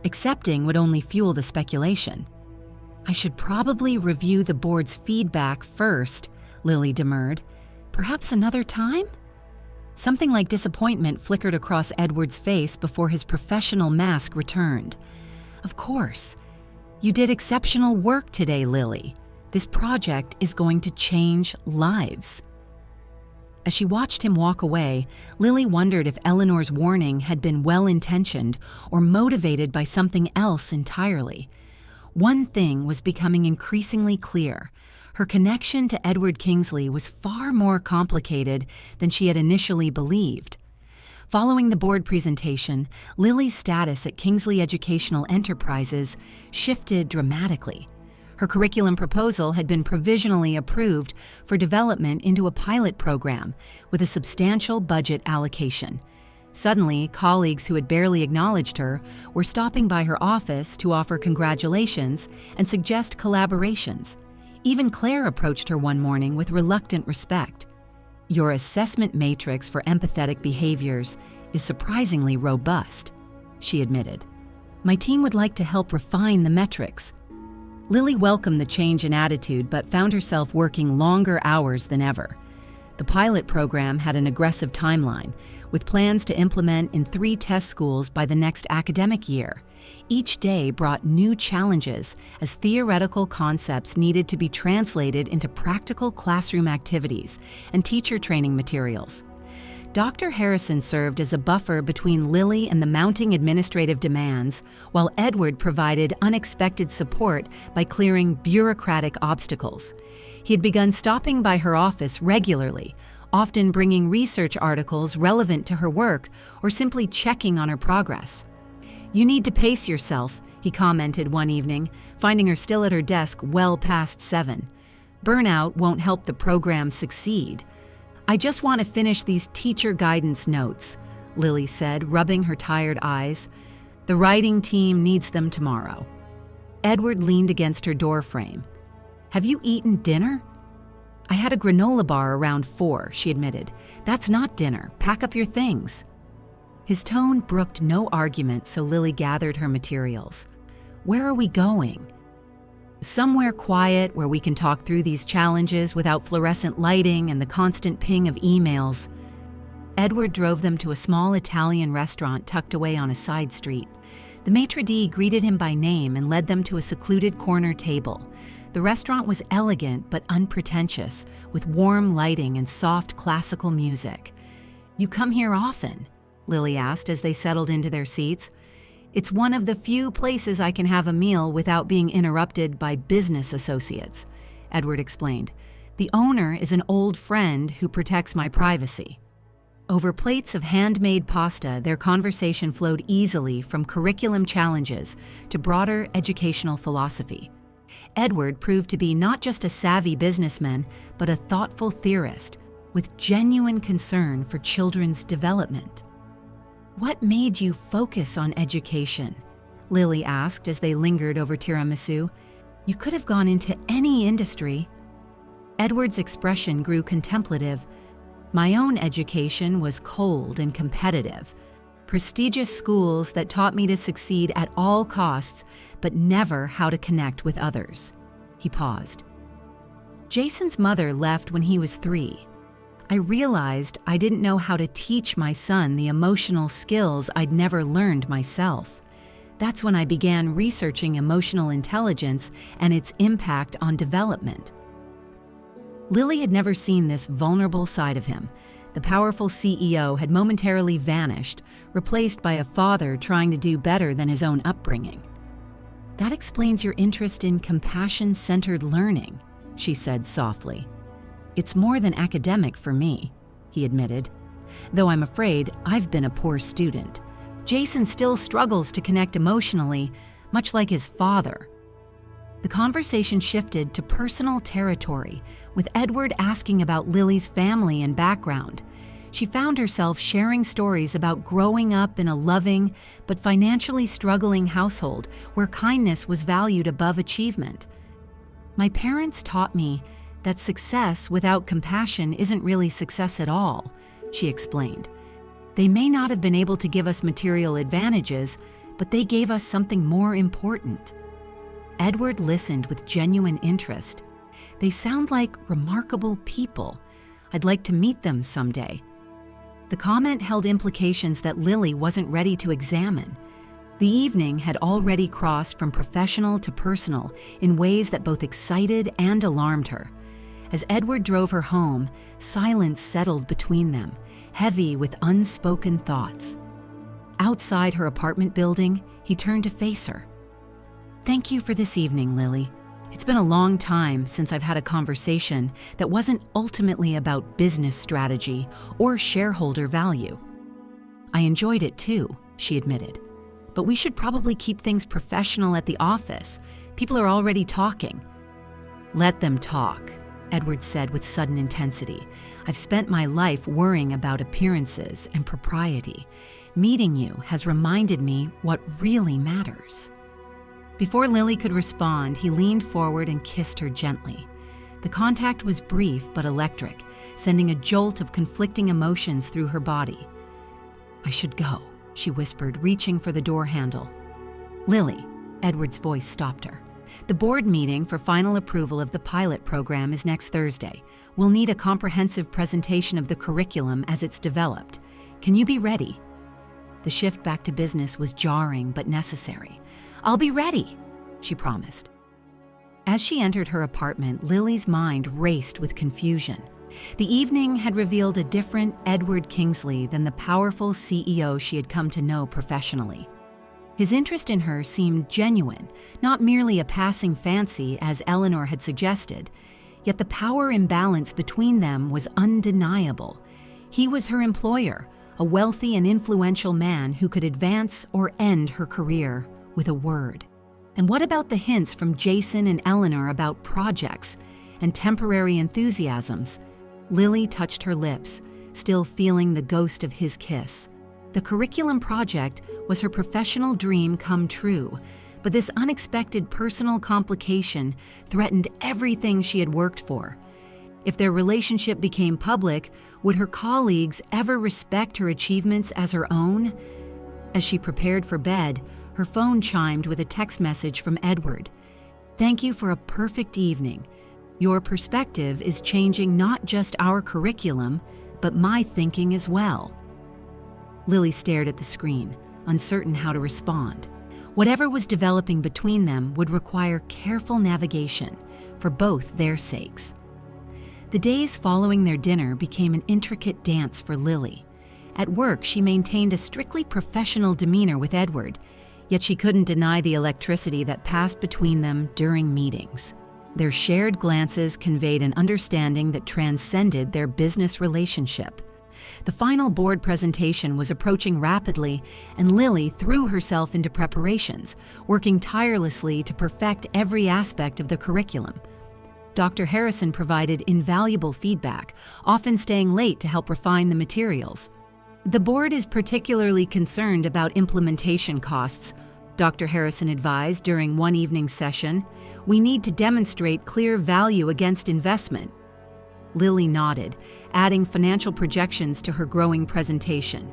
Accepting would only fuel the speculation. I should probably review the board's feedback first, Lily demurred. Perhaps another time? Something like disappointment flickered across Edward's face before his professional mask returned. Of course, "You did exceptional work today, Lily. This project is going to change lives." As she watched him walk away, Lily wondered if Eleanor's warning had been well-intentioned or motivated by something else entirely. One thing was becoming increasingly clear. Her connection to Edward Kingsley was far more complicated than she had initially believed. Following the board presentation, Lily's status at Kingsley Educational Enterprises shifted dramatically. Her curriculum proposal had been provisionally approved for development into a pilot program with a substantial budget allocation. Suddenly, colleagues who had barely acknowledged her were stopping by her office to offer congratulations and suggest collaborations. Even Claire approached her one morning with reluctant respect. "Your assessment matrix for empathetic behaviors is surprisingly robust," she admitted. "My team would like to help refine the metrics." Lily welcomed the change in attitude but found herself working longer hours than ever. The pilot program had an aggressive timeline, with plans to implement in 3 test schools by the next academic year. Each day brought new challenges as theoretical concepts needed to be translated into practical classroom activities and teacher training materials. Dr. Harrison served as a buffer between Lily and the mounting administrative demands, while Edward provided unexpected support by clearing bureaucratic obstacles. He had begun stopping by her office regularly, often bringing research articles relevant to her work or simply checking on her progress. "You need to pace yourself," he commented one evening, finding her still at her desk well past 7. "Burnout won't help the program succeed." "I just want to finish these teacher guidance notes," Lily said, rubbing her tired eyes. "The writing team needs them tomorrow." Edward leaned against her doorframe. "Have you eaten dinner?" "I had a granola bar around 4, she admitted. "That's not dinner. Pack up your things." His tone brooked no argument, so Lily gathered her materials. "Where are we going?" "Somewhere quiet where we can talk through these challenges without fluorescent lighting and the constant ping of emails." Edward drove them to a small Italian restaurant tucked away on a side street. The maitre d' greeted him by name and led them to a secluded corner table. The restaurant was elegant but unpretentious, with warm lighting and soft classical music. "You come here often?" Lily asked as they settled into their seats. "It's one of the few places I can have a meal without being interrupted by business associates," Edward explained. "The owner is an old friend who protects my privacy." Over plates of handmade pasta, their conversation flowed easily from curriculum challenges to broader educational philosophy. Edward proved to be not just a savvy businessman, but a thoughtful theorist with genuine concern for children's development. "What made you focus on education?" Lily asked as they lingered over tiramisu. "You could have gone into any industry." Edward's expression grew contemplative. "My own education was cold and competitive. Prestigious schools that taught me to succeed at all costs, but never how to connect with others." He paused. "Jason's mother left when he was 3. I realized I didn't know how to teach my son the emotional skills I'd never learned myself. That's when I began researching emotional intelligence and its impact on development." Lily had never seen this vulnerable side of him. The powerful CEO had momentarily vanished, replaced by a father trying to do better than his own upbringing. "That explains your interest in compassion-centered learning," she said softly. "It's more than academic for me," he admitted. "Though I'm afraid I've been a poor student. Jason still struggles to connect emotionally, much like his father." The conversation shifted to personal territory, with Edward asking about Lily's family and background. She found herself sharing stories about growing up in a loving but financially struggling household where kindness was valued above achievement. "My parents taught me that success without compassion isn't really success at all," she explained. "They may not have been able to give us material advantages, but they gave us something more important." Edward listened with genuine interest. "They sound like remarkable people. I'd like to meet them someday." The comment held implications that Lily wasn't ready to examine. The evening had already crossed from professional to personal in ways that both excited and alarmed her. As Edward drove her home, silence settled between them, heavy with unspoken thoughts. Outside her apartment building, he turned to face her. "Thank you for this evening, Lily. It's been a long time since I've had a conversation that wasn't ultimately about business strategy or shareholder value." "I enjoyed it too," she admitted. "But we should probably keep things professional at the office. People are already talking." "Let them talk," Edward said with sudden intensity. "I've spent my life worrying about appearances and propriety. Meeting you has reminded me what really matters." Before Lily could respond, he leaned forward and kissed her gently. The contact was brief but electric, sending a jolt of conflicting emotions through her body. "I should go," she whispered, reaching for the door handle. "Lily," Edward's voice stopped her. "The board meeting for final approval of the pilot program is next Thursday. We'll need a comprehensive presentation of the curriculum as it's developed. Can you be ready?" The shift back to business was jarring but necessary. "I'll be ready," she promised. As she entered her apartment, Lily's mind raced with confusion. The evening had revealed a different Edward Kingsley than the powerful CEO she had come to know professionally. His interest in her seemed genuine, not merely a passing fancy as Eleanor had suggested. Yet the power imbalance between them was undeniable. He was her employer, a wealthy and influential man who could advance or end her career with a word. And what about the hints from Jason and Eleanor about projects and temporary enthusiasms? Lily touched her lips, still feeling the ghost of his kiss. The curriculum project was her professional dream come true, but this unexpected personal complication threatened everything she had worked for. If their relationship became public, would her colleagues ever respect her achievements as her own? As she prepared for bed, her phone chimed with a text message from Edward. "Thank you for a perfect evening. Your perspective is changing not just our curriculum, but my thinking as well." Lily stared at the screen, uncertain how to respond. Whatever was developing between them would require careful navigation, for both their sakes. The days following their dinner became an intricate dance for Lily. At work, she maintained a strictly professional demeanor with Edward, yet she couldn't deny the electricity that passed between them during meetings. Their shared glances conveyed an understanding that transcended their business relationship. The final board presentation was approaching rapidly, and Lily threw herself into preparations, working tirelessly to perfect every aspect of the curriculum. Dr. Harrison provided invaluable feedback, often staying late to help refine the materials. "The board is particularly concerned about implementation costs," Dr. Harrison advised during one evening session. "We need to demonstrate clear value against investment." Lily nodded, adding financial projections to her growing presentation.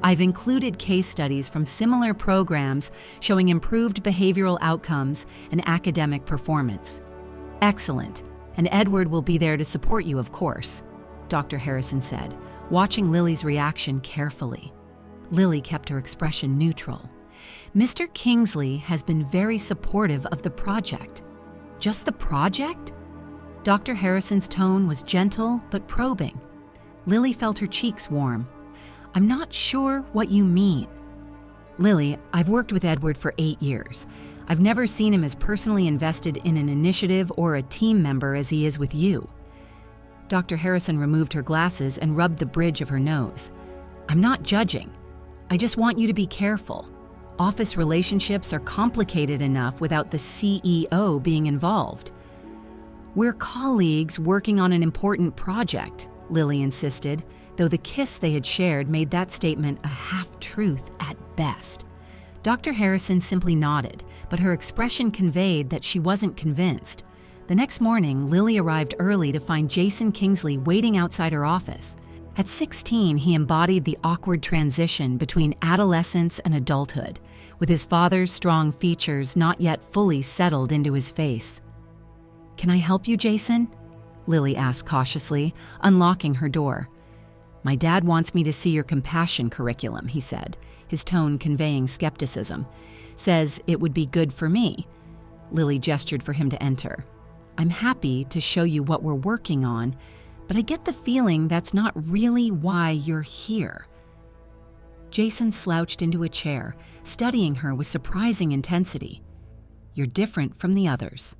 "I've included case studies from similar programs showing improved behavioral outcomes and academic performance." "Excellent, and Edward will be there to support you, of course," Dr. Harrison said, watching Lily's reaction carefully. Lily kept her expression neutral. "Mr. Kingsley has been very supportive of the project." "Just the project?" Dr. Harrison's tone was gentle but probing. Lily felt her cheeks warm. "I'm not sure what you mean." "Lily, I've worked with Edward for 8 years. I've never seen him as personally invested in an initiative or a team member as he is with you." Dr. Harrison removed her glasses and rubbed the bridge of her nose. "I'm not judging. I just want you to be careful. Office relationships are complicated enough without the CEO being involved." "We're colleagues working on an important project," Lily insisted, though the kiss they had shared made that statement a half-truth at best. Dr. Harrison simply nodded, but her expression conveyed that she wasn't convinced. The next morning, Lily arrived early to find Jason Kingsley waiting outside her office. At 16, he embodied the awkward transition between adolescence and adulthood, with his father's strong features not yet fully settled into his face. "Can I help you, Jason?" Lily asked cautiously, unlocking her door. "My dad wants me to see your compassion curriculum," he said. his tone conveying skepticism. "Says it would be good for me." Lily gestured for him to enter. "I'm happy to show you what we're working on, but I get the feeling that's not really why you're here." Jason slouched into a chair, studying her with surprising intensity. "You're different from the others."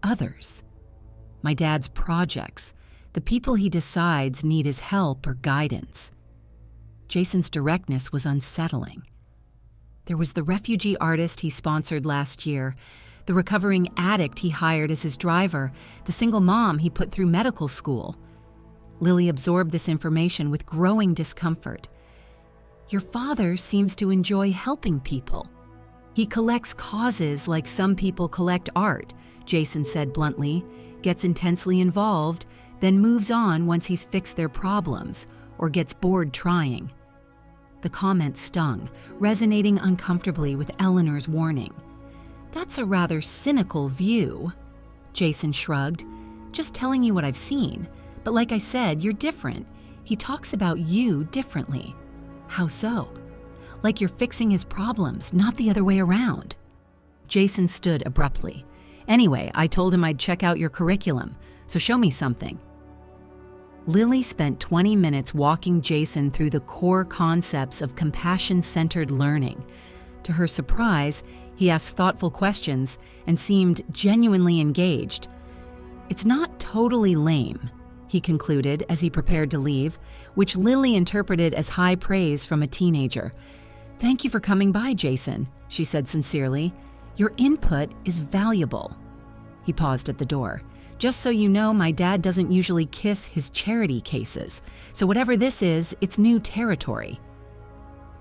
"Others?" "My dad's projects. The people he decides need his help or guidance." Jason's directness was unsettling. There was the refugee artist he sponsored last year, the recovering addict he hired as his driver, the single mom he put through medical school. Lily absorbed this information with growing discomfort. "Your father seems to enjoy helping people. He collects causes like some people collect art," Jason said bluntly, "gets intensely involved, then moves on once he's fixed their problems, or gets bored trying." The comment stung, resonating uncomfortably with Eleanor's warning. "That's a rather cynical view." Jason shrugged. "Just telling you what I've seen. But like I said, you're different. He talks about you differently." "How so?" "Like you're fixing his problems, not the other way around." Jason stood abruptly. "Anyway, I told him I'd check out your curriculum, so show me something." Lily spent 20 minutes walking Jason through the core concepts of compassion-centered learning. To her surprise, he asked thoughtful questions and seemed genuinely engaged. "It's not totally lame," he concluded as he prepared to leave, which Lily interpreted as high praise from a teenager. "Thank you for coming by, Jason," she said sincerely. "Your input is valuable." He paused at the door. "Just so you know, my dad doesn't usually kiss his charity cases, so whatever this is, it's new territory."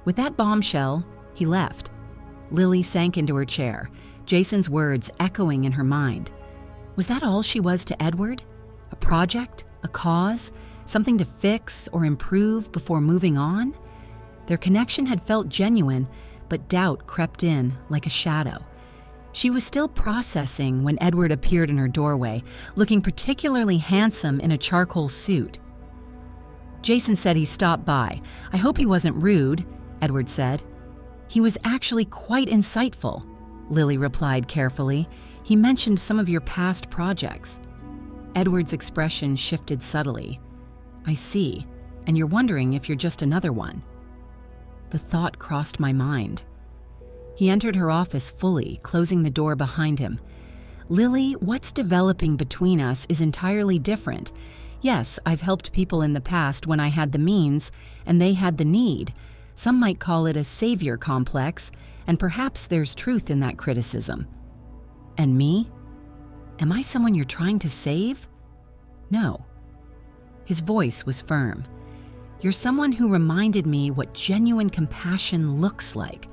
With that bombshell, he left. Lily sank into her chair, Jason's words echoing in her mind. Was that all she was to Edward? A project? A cause? Something to fix or improve before moving on? Their connection had felt genuine, but doubt crept in like a shadow. She was still processing when Edward appeared in her doorway, looking particularly handsome in a charcoal suit. "Jason said he stopped by. I hope he wasn't rude," Edward said. "He was actually quite insightful," Lily replied carefully. "He mentioned some of your past projects." Edward's expression shifted subtly. "I see, and you're wondering if you're just another one." The thought crossed my mind. He entered her office fully, closing the door behind him. "Lily, what's developing between us is entirely different. Yes, I've helped people in the past when I had the means, and they had the need. Some might call it a savior complex, and perhaps there's truth in that criticism. And me? Am I someone you're trying to save? No." His voice was firm. "You're someone who reminded me what genuine compassion looks like.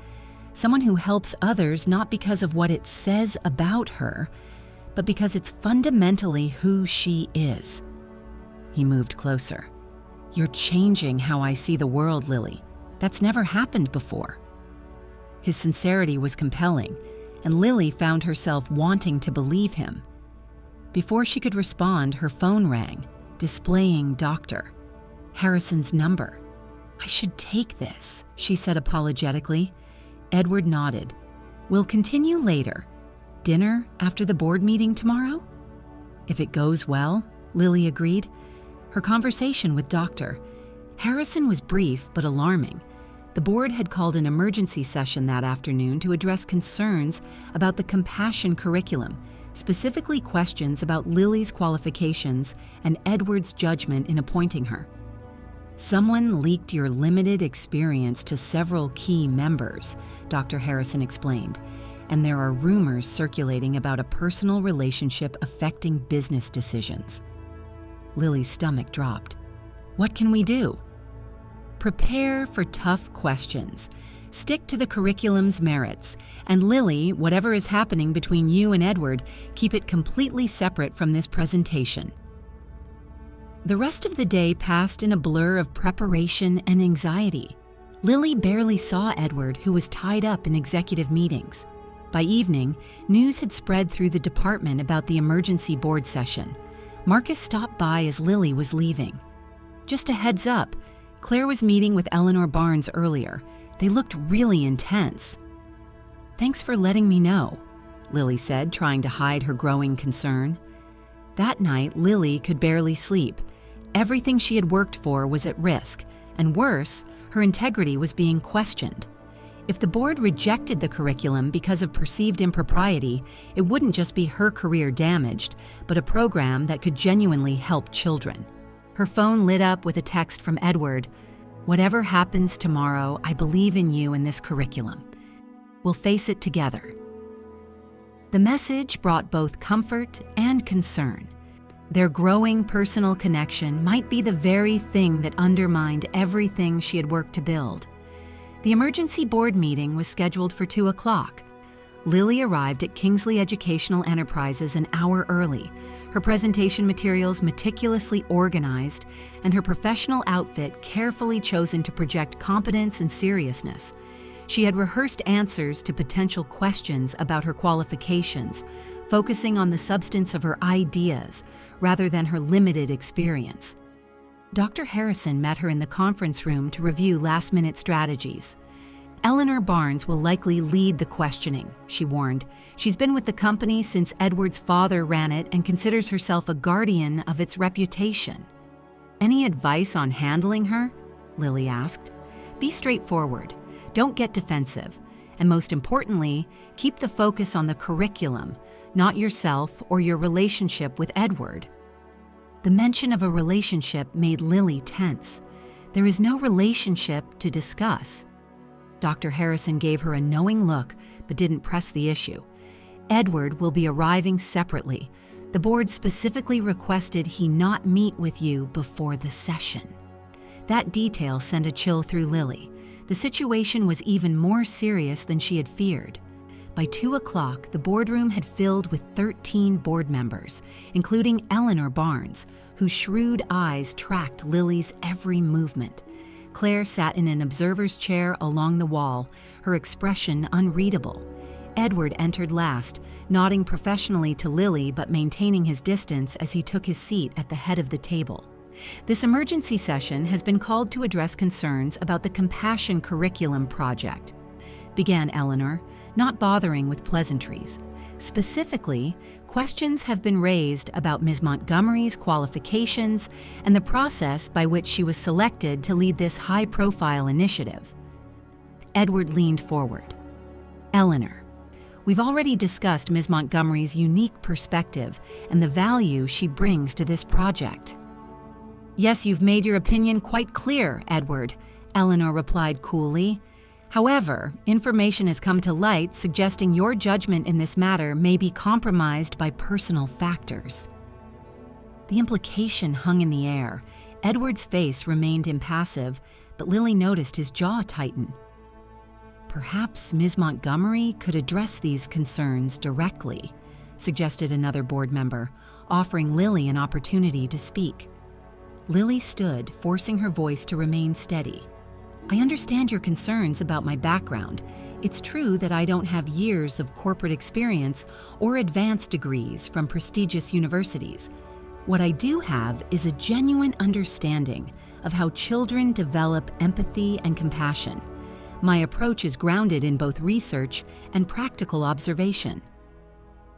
Someone who helps others not because of what it says about her, but because it's fundamentally who she is." He moved closer. "You're changing how I see the world, Lily. That's never happened before." His sincerity was compelling, and Lily found herself wanting to believe him. Before she could respond, her phone rang, displaying Dr. Harrison's number. "I should take this," she said apologetically. Edward nodded. "We'll continue later. Dinner after the board meeting tomorrow?" "If it goes well," Lily agreed. Her conversation with Dr. Harrison was brief but alarming. The board had called an emergency session that afternoon to address concerns about the compassion curriculum, specifically questions about Lily's qualifications and Edward's judgment in appointing her. "Someone leaked your limited experience to several key members," Dr. Harrison explained, "and there are rumors circulating about a personal relationship affecting business decisions." Lily's stomach dropped. "What can we do?" "Prepare for tough questions. Stick to the curriculum's merits. And Lily, whatever is happening between you and Edward, keep it completely separate from this presentation." The rest of the day passed in a blur of preparation and anxiety. Lily barely saw Edward, who was tied up in executive meetings. By evening, news had spread through the department about the emergency board session. Marcus stopped by as Lily was leaving. "Just a heads up, Claire was meeting with Eleanor Barnes earlier. They looked really intense. "Thanks for letting me know," Lily said, trying to hide her growing concern. That night, Lily could barely sleep. Everything she had worked for was at risk, and worse, her integrity was being questioned. If the board rejected the curriculum because of perceived impropriety, it wouldn't just be her career damaged, but a program that could genuinely help children. Her phone lit up with a text from Edward. "Whatever happens tomorrow, I believe in you and this curriculum. We'll face it together." The message brought both comfort and concern. Their growing personal connection might be the very thing that undermined everything she had worked to build. The emergency board meeting was scheduled for 2 o'clock. Lily arrived at Kingsley Educational Enterprises an hour early, her presentation materials meticulously organized, and her professional outfit carefully chosen to project competence and seriousness. She had rehearsed answers to potential questions about her qualifications, focusing on the substance of her ideas rather than her limited experience. Dr. Harrison met her in the conference room to review last-minute strategies. "Eleanor Barnes will likely lead the questioning," she warned. "She's been with the company since Edward's father ran it and considers herself a guardian of its reputation." "Any advice on handling her?" Lily asked. "Be straightforward. Don't get defensive. And most importantly, keep the focus on the curriculum, not yourself or your relationship with Edward." The mention of a relationship made Lily tense. There is no relationship to discuss. Dr. Harrison gave her a knowing look, but didn't press the issue. "Edward will be arriving separately. The board specifically requested he not meet with you before the session." That detail sent a chill through Lily. The situation was even more serious than she had feared. By 2 o'clock, the boardroom had filled with 13 board members, including Eleanor Barnes, whose shrewd eyes tracked Lily's every movement. Claire sat in an observer's chair along the wall, her expression unreadable. Edward entered last, nodding professionally to Lily but maintaining his distance as he took his seat at the head of the table. "This emergency session has been called to address concerns about the Compassion Curriculum project," began Eleanor, not bothering with pleasantries. "Specifically, questions have been raised about Ms. Montgomery's qualifications and the process by which she was selected to lead this high-profile initiative." Edward leaned forward. "Eleanor, we've already discussed Ms. Montgomery's unique perspective and the value she brings to this project." "Yes, you've made your opinion quite clear, Edward," Eleanor replied coolly. "However, information has come to light suggesting your judgment in this matter may be compromised by personal factors." The implication hung in the air. Edward's face remained impassive, but Lily noticed his jaw tighten. "Perhaps Ms. Montgomery could address these concerns directly," suggested another board member, offering Lily an opportunity to speak. Lily stood, forcing her voice to remain steady. "I understand your concerns about my background. It's true that I don't have years of corporate experience or advanced degrees from prestigious universities. What I do have is a genuine understanding of how children develop empathy and compassion. My approach is grounded in both research and practical observation."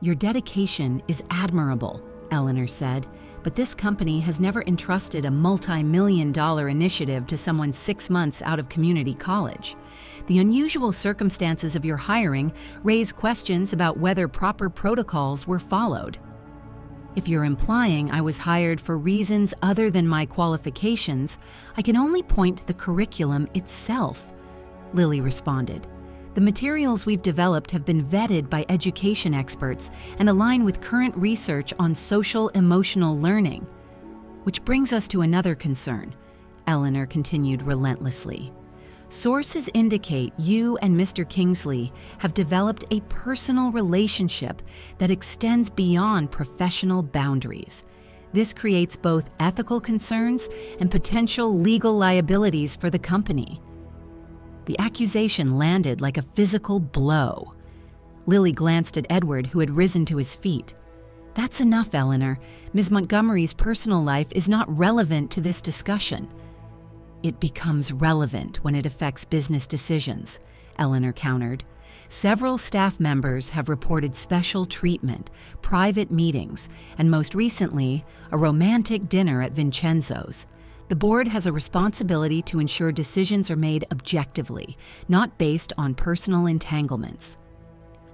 "Your dedication is admirable," Eleanor said, "but this company has never entrusted a multi-million-dollar initiative to someone 6 months out of community college. The unusual circumstances of your hiring raise questions about whether proper protocols were followed." "If you're implying I was hired for reasons other than my qualifications, I can only point to the curriculum itself," Lily responded. "The materials we've developed have been vetted by education experts and align with current research on social-emotional learning." "Which brings us to another concern," Eleanor continued relentlessly. "Sources indicate you and Mr. Kingsley have developed a personal relationship that extends beyond professional boundaries. This creates both ethical concerns and potential legal liabilities for the company." The accusation landed like a physical blow. Lily glanced at Edward, who had risen to his feet. "That's enough, Eleanor. Ms. Montgomery's personal life is not relevant to this discussion." It becomes relevant when it affects business decisions, Eleanor countered. Several staff members have reported special treatment, private meetings, and most recently, a romantic dinner at Vincenzo's. The board has a responsibility to ensure decisions are made objectively, not based on personal entanglements.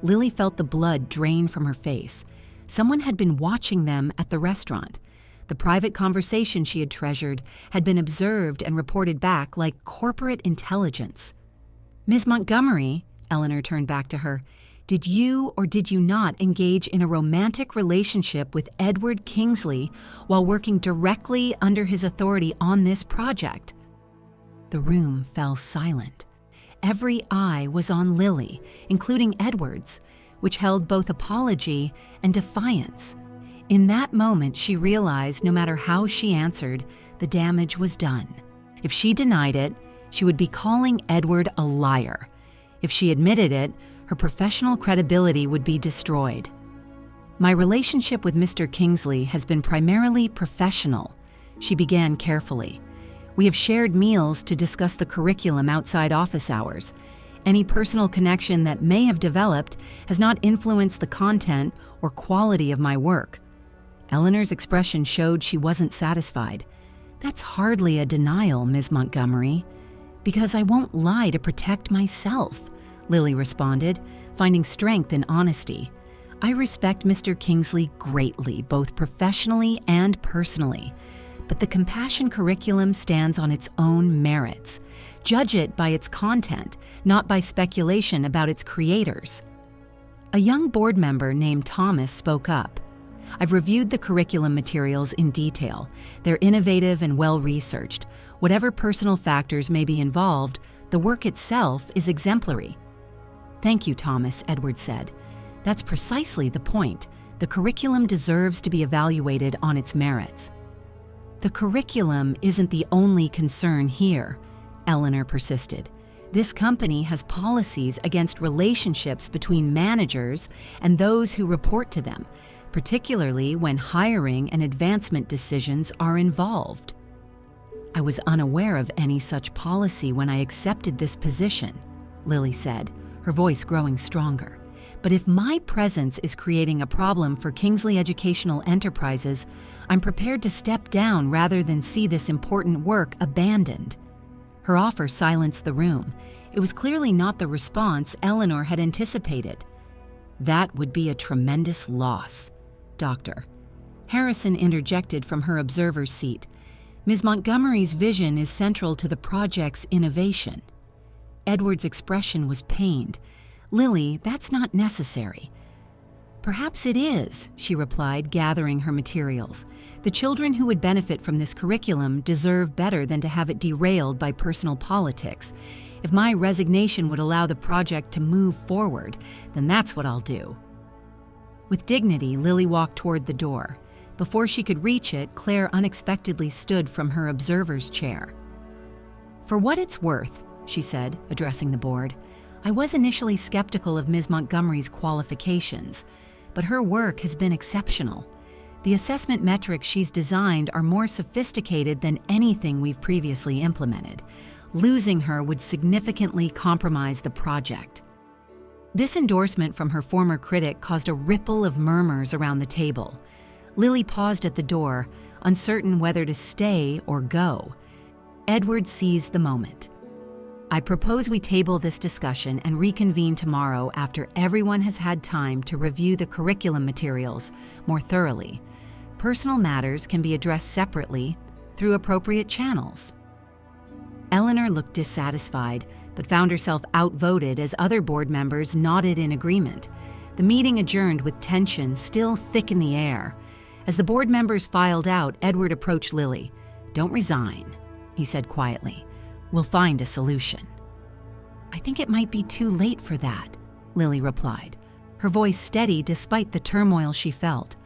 Lily felt the blood drain from her face. Someone had been watching them at the restaurant. The private conversation she had treasured had been observed and reported back like corporate intelligence. Ms. Montgomery, Eleanor turned back to her, did you or did you not engage in a romantic relationship with Edward Kingsley while working directly under his authority on this project? The room fell silent. Every eye was on Lily, including Edward's, which held both apology and defiance. In that moment, she realized no matter how she answered, the damage was done. If she denied it, she would be calling Edward a liar. If she admitted it, her professional credibility would be destroyed. My relationship with Mr. Kingsley has been primarily professional, she began carefully. We have shared meals to discuss the curriculum outside office hours. Any personal connection that may have developed has not influenced the content or quality of my work. Eleanor's expression showed she wasn't satisfied. That's hardly a denial, Ms. Montgomery. Because I won't lie to protect myself, Lily responded, finding strength in honesty. I respect Mr. Kingsley greatly, both professionally and personally. But the compassion curriculum stands on its own merits. Judge it by its content, not by speculation about its creators. A young board member named Thomas spoke up. I've reviewed the curriculum materials in detail. They're innovative and well-researched. Whatever personal factors may be involved, the work itself is exemplary. Thank you, Thomas, Edward said. That's precisely the point. The curriculum deserves to be evaluated on its merits. The curriculum isn't the only concern here, Eleanor persisted. This company has policies against relationships between managers and those who report to them, particularly when hiring and advancement decisions are involved. I was unaware of any such policy when I accepted this position, Lily said, her voice growing stronger. But if my presence is creating a problem for Kingsley Educational Enterprises, I'm prepared to step down rather than see this important work abandoned. Her offer silenced the room. It was clearly not the response Eleanor had anticipated. That would be a tremendous loss, Doctor. Harrison interjected from her observer's seat. Ms. Montgomery's vision is central to the project's innovation. Edward's expression was pained. Lily, that's not necessary. Perhaps it is, she replied, gathering her materials. The children who would benefit from this curriculum deserve better than to have it derailed by personal politics. If my resignation would allow the project to move forward, then that's what I'll do. With dignity, Lily walked toward the door. Before she could reach it, Claire unexpectedly stood from her observer's chair. For what it's worth, she said, addressing the board, I was initially skeptical of Ms. Montgomery's qualifications, but her work has been exceptional. The assessment metrics she's designed are more sophisticated than anything we've previously implemented. Losing her would significantly compromise the project. This endorsement from her former critic caused a ripple of murmurs around the table. Lily paused at the door, uncertain whether to stay or go. Edward seized the moment. I propose we table this discussion and reconvene tomorrow after everyone has had time to review the curriculum materials more thoroughly. Personal matters can be addressed separately through appropriate channels. Eleanor looked dissatisfied, but found herself outvoted as other board members nodded in agreement. The meeting adjourned with tension still thick in the air. As the board members filed out, Edward approached Lily. Don't resign, he said quietly. We'll find a solution. I think it might be too late for that, Lily replied, her voice steady despite the turmoil she felt.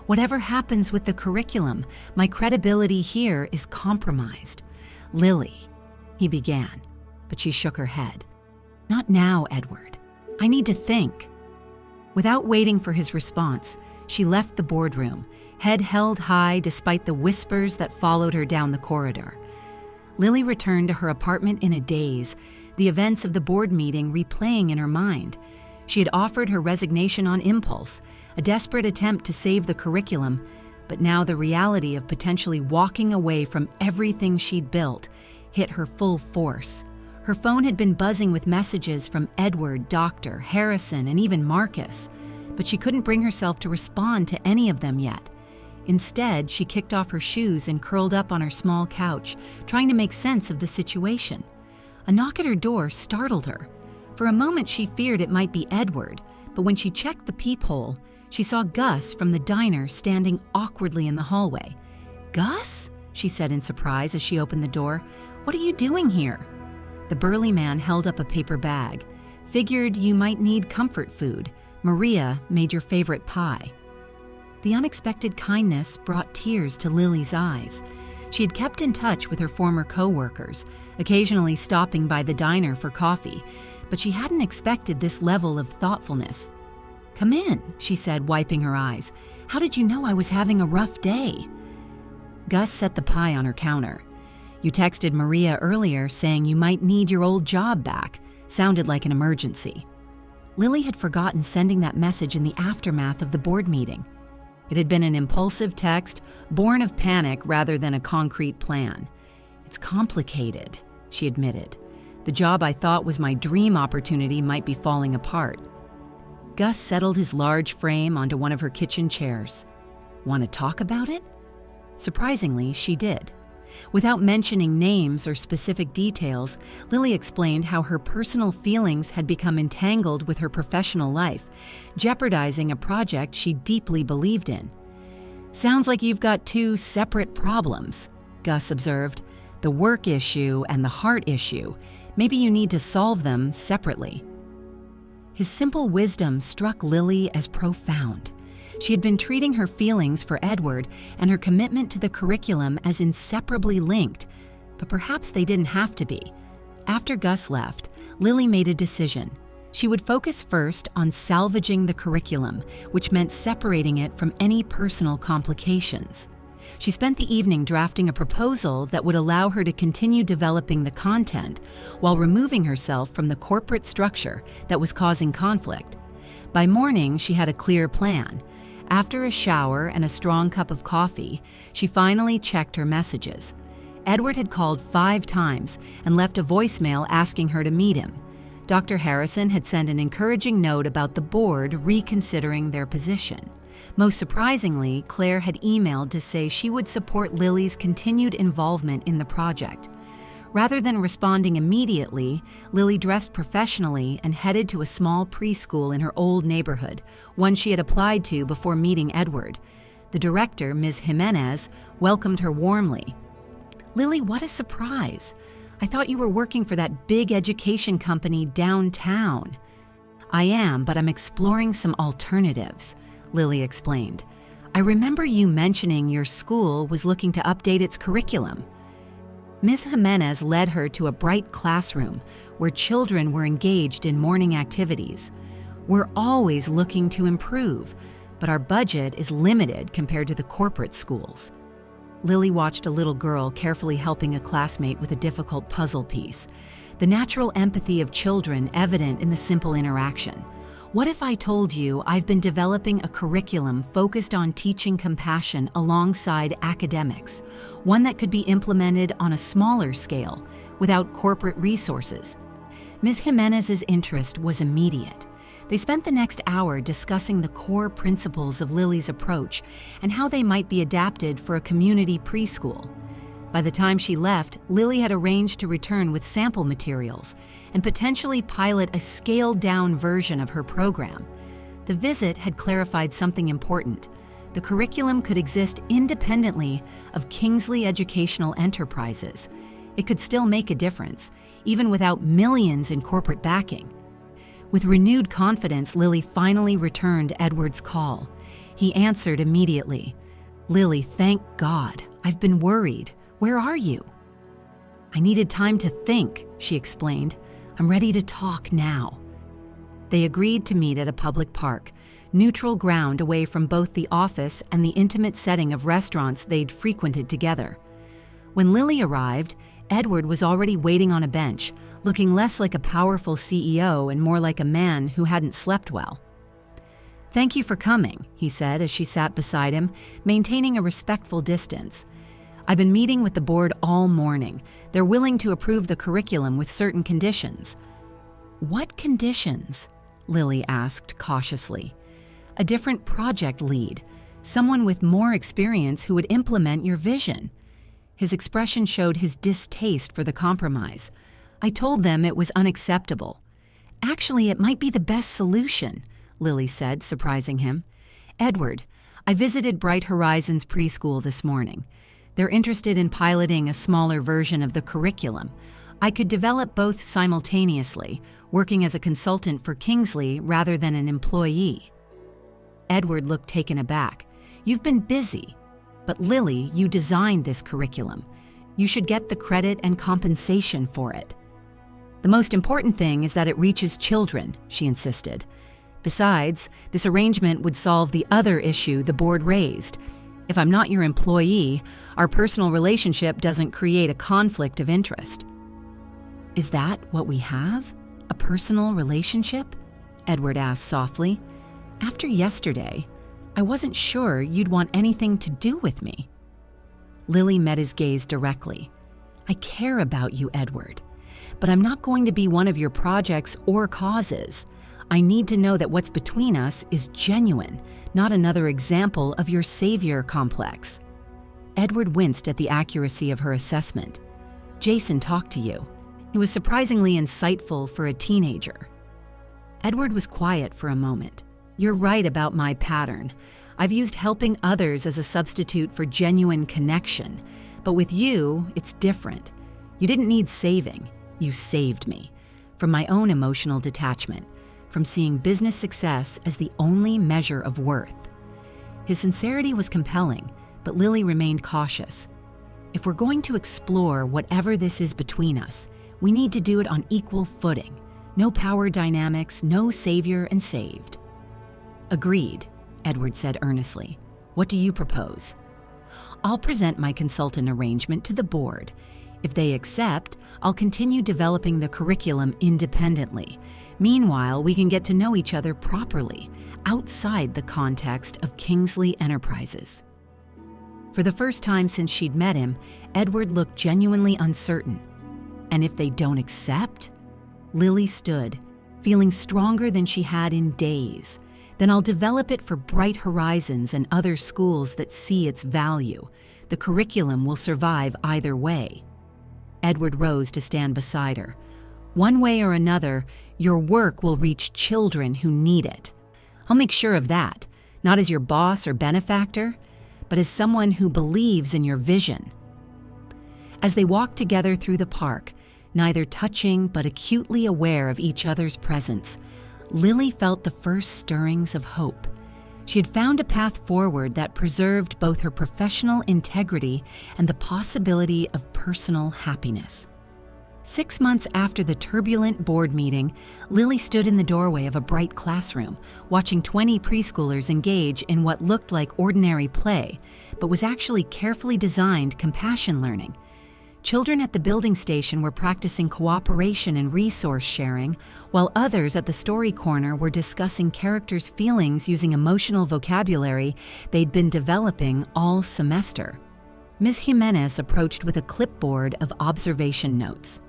Whatever happens with the curriculum, my credibility here is compromised. Lily, he began, but she shook her head. Not now, Edward. I need to think. Without waiting for his response, she left the boardroom, head held high despite the whispers that followed her down the corridor. Lily returned to her apartment in a daze, the events of the board meeting replaying in her mind. She had offered her resignation on impulse, a desperate attempt to save the curriculum, but now the reality of potentially walking away from everything she'd built hit her full force. Her phone had been buzzing with messages from Edward, Dr. Harrison, and even Marcus, but she couldn't bring herself to respond to any of them yet. Instead, she kicked off her shoes and curled up on her small couch, trying to make sense of the situation. A knock at her door startled her. For a moment, she feared it might be Edward, but when she checked the peephole, she saw Gus from the diner standing awkwardly in the hallway. "Gus?" she said in surprise as she opened the door. "What are you doing here?" The burly man held up a paper bag. "Figured you might need comfort food. Maria made your favorite pie." The unexpected kindness brought tears to Lily's eyes. She had kept in touch with her former co-workers, occasionally stopping by the diner for coffee, but she hadn't expected this level of thoughtfulness. "Come in," she said, wiping her eyes. "How did you know I was having a rough day?" Gus set the pie on her counter. "You texted Maria earlier saying you might need your old job back. Sounded like an emergency." Lily had forgotten sending that message in the aftermath of the board meeting. It had been an impulsive text, born of panic rather than a concrete plan. "It's complicated," she admitted. "The job I thought was my dream opportunity might be falling apart." Gus settled his large frame onto one of her kitchen chairs. "Want to talk about it?" Surprisingly, she did. Without mentioning names or specific details, Lily explained how her personal feelings had become entangled with her professional life, jeopardizing a project she deeply believed in. "Sounds like you've got two separate problems," Gus observed. "The work issue and the heart issue. Maybe you need to solve them separately." His simple wisdom struck Lily as profound. She had been treating her feelings for Edward and her commitment to the curriculum as inseparably linked, but perhaps they didn't have to be. After Gus left, Lily made a decision. She would focus first on salvaging the curriculum, which meant separating it from any personal complications. She spent the evening drafting a proposal that would allow her to continue developing the content while removing herself from the corporate structure that was causing conflict. By morning, she had a clear plan. After a shower and a strong cup of coffee, she finally checked her messages. Edward had called 5 times and left a voicemail asking her to meet him. Dr. Harrison had sent an encouraging note about the board reconsidering their position. Most surprisingly, Claire had emailed to say she would support Lily's continued involvement in the project. Rather than responding immediately, Lily dressed professionally and headed to a small preschool in her old neighborhood, one she had applied to before meeting Edward. The director, Ms. Jimenez, welcomed her warmly. "Lily, what a surprise. I thought you were working for that big education company downtown." "I am, but I'm exploring some alternatives," Lily explained. "I remember you mentioning your school was looking to update its curriculum." Ms. Jimenez led her to a bright classroom where children were engaged in morning activities. "We're always looking to improve, but our budget is limited compared to the corporate schools." Lily watched a little girl carefully helping a classmate with a difficult puzzle piece, the natural empathy of children evident in the simple interaction. "What if I told you I've been developing a curriculum focused on teaching compassion alongside academics, one that could be implemented on a smaller scale, without corporate resources?" Ms. Jimenez's interest was immediate. They spent the next hour discussing the core principles of Lily's approach and how they might be adapted for a community preschool. By the time she left, Lily had arranged to return with sample materials and potentially pilot a scaled-down version of her program. The visit had clarified something important. The curriculum could exist independently of Kingsley Educational Enterprises. It could still make a difference, even without millions in corporate backing. With renewed confidence, Lily finally returned Edward's call. He answered immediately. "Lily, thank God. I've been worried. Where are you?" "I needed time to think," she explained. "I'm ready to talk now." They agreed to meet at a public park, neutral ground away from both the office and the intimate setting of restaurants they'd frequented together. When Lily arrived, Edward was already waiting on a bench, looking less like a powerful CEO and more like a man who hadn't slept well. "Thank you for coming," he said as she sat beside him, maintaining a respectful distance. "I've been meeting with the board all morning. They're willing to approve the curriculum with certain conditions." "What conditions?" Lily asked cautiously. "A different project lead, someone with more experience who would implement your vision." His expression showed his distaste for the compromise. "I told them it was unacceptable." "Actually, it might be the best solution," Lily said, surprising him. "Edward, I visited Bright Horizons preschool this morning. They're interested in piloting a smaller version of the curriculum. I could develop both simultaneously, working as a consultant for Kingsley rather than an employee." Edward looked taken aback. "You've been busy. But Lily, you designed this curriculum. You should get the credit and compensation for it." "The most important thing is that it reaches children," she insisted. "Besides, this arrangement would solve the other issue the board raised. If I'm not your employee, our personal relationship doesn't create a conflict of interest." "Is that what we have? A personal relationship?" Edward asked softly. "After yesterday, I wasn't sure you'd want anything to do with me." Lily met his gaze directly. "I care about you, Edward, but I'm not going to be one of your projects or causes. I need to know that what's between us is genuine, not another example of your savior complex." Edward winced at the accuracy of her assessment. "Jason talked to you. He was surprisingly insightful for a teenager." Edward was quiet for a moment. "You're right about my pattern. I've used helping others as a substitute for genuine connection. But with you, it's different. You didn't need saving. You saved me. From my own emotional detachment. From seeing business success as the only measure of worth." His sincerity was compelling, but Lily remained cautious. "If we're going to explore whatever this is between us, we need to do it on equal footing. No power dynamics, no savior and saved." "Agreed," Edward said earnestly. "What do you propose?" "I'll present my consultant arrangement to the board. If they accept, I'll continue developing the curriculum independently. Meanwhile, we can get to know each other properly, outside the context of Kingsley Enterprises." For the first time since she'd met him, Edward looked genuinely uncertain. "And if they don't accept?" Lily stood, feeling stronger than she had in days. "Then I'll develop it for Bright Horizons and other schools that see its value. The curriculum will survive either way." Edward rose to stand beside her. "One way or another, your work will reach children who need it. I'll make sure of that, not as your boss or benefactor, but as someone who believes in your vision." As they walked together through the park, neither touching but acutely aware of each other's presence, Lily felt the first stirrings of hope. She had found a path forward that preserved both her professional integrity and the possibility of personal happiness. 6 months after the turbulent board meeting, Lily stood in the doorway of a bright classroom, watching 20 preschoolers engage in what looked like ordinary play, but was actually carefully designed compassion learning. Children at the building station were practicing cooperation and resource sharing, while others at the story corner were discussing characters' feelings using emotional vocabulary they'd been developing all semester. Ms. Jimenez approached with a clipboard of observation notes.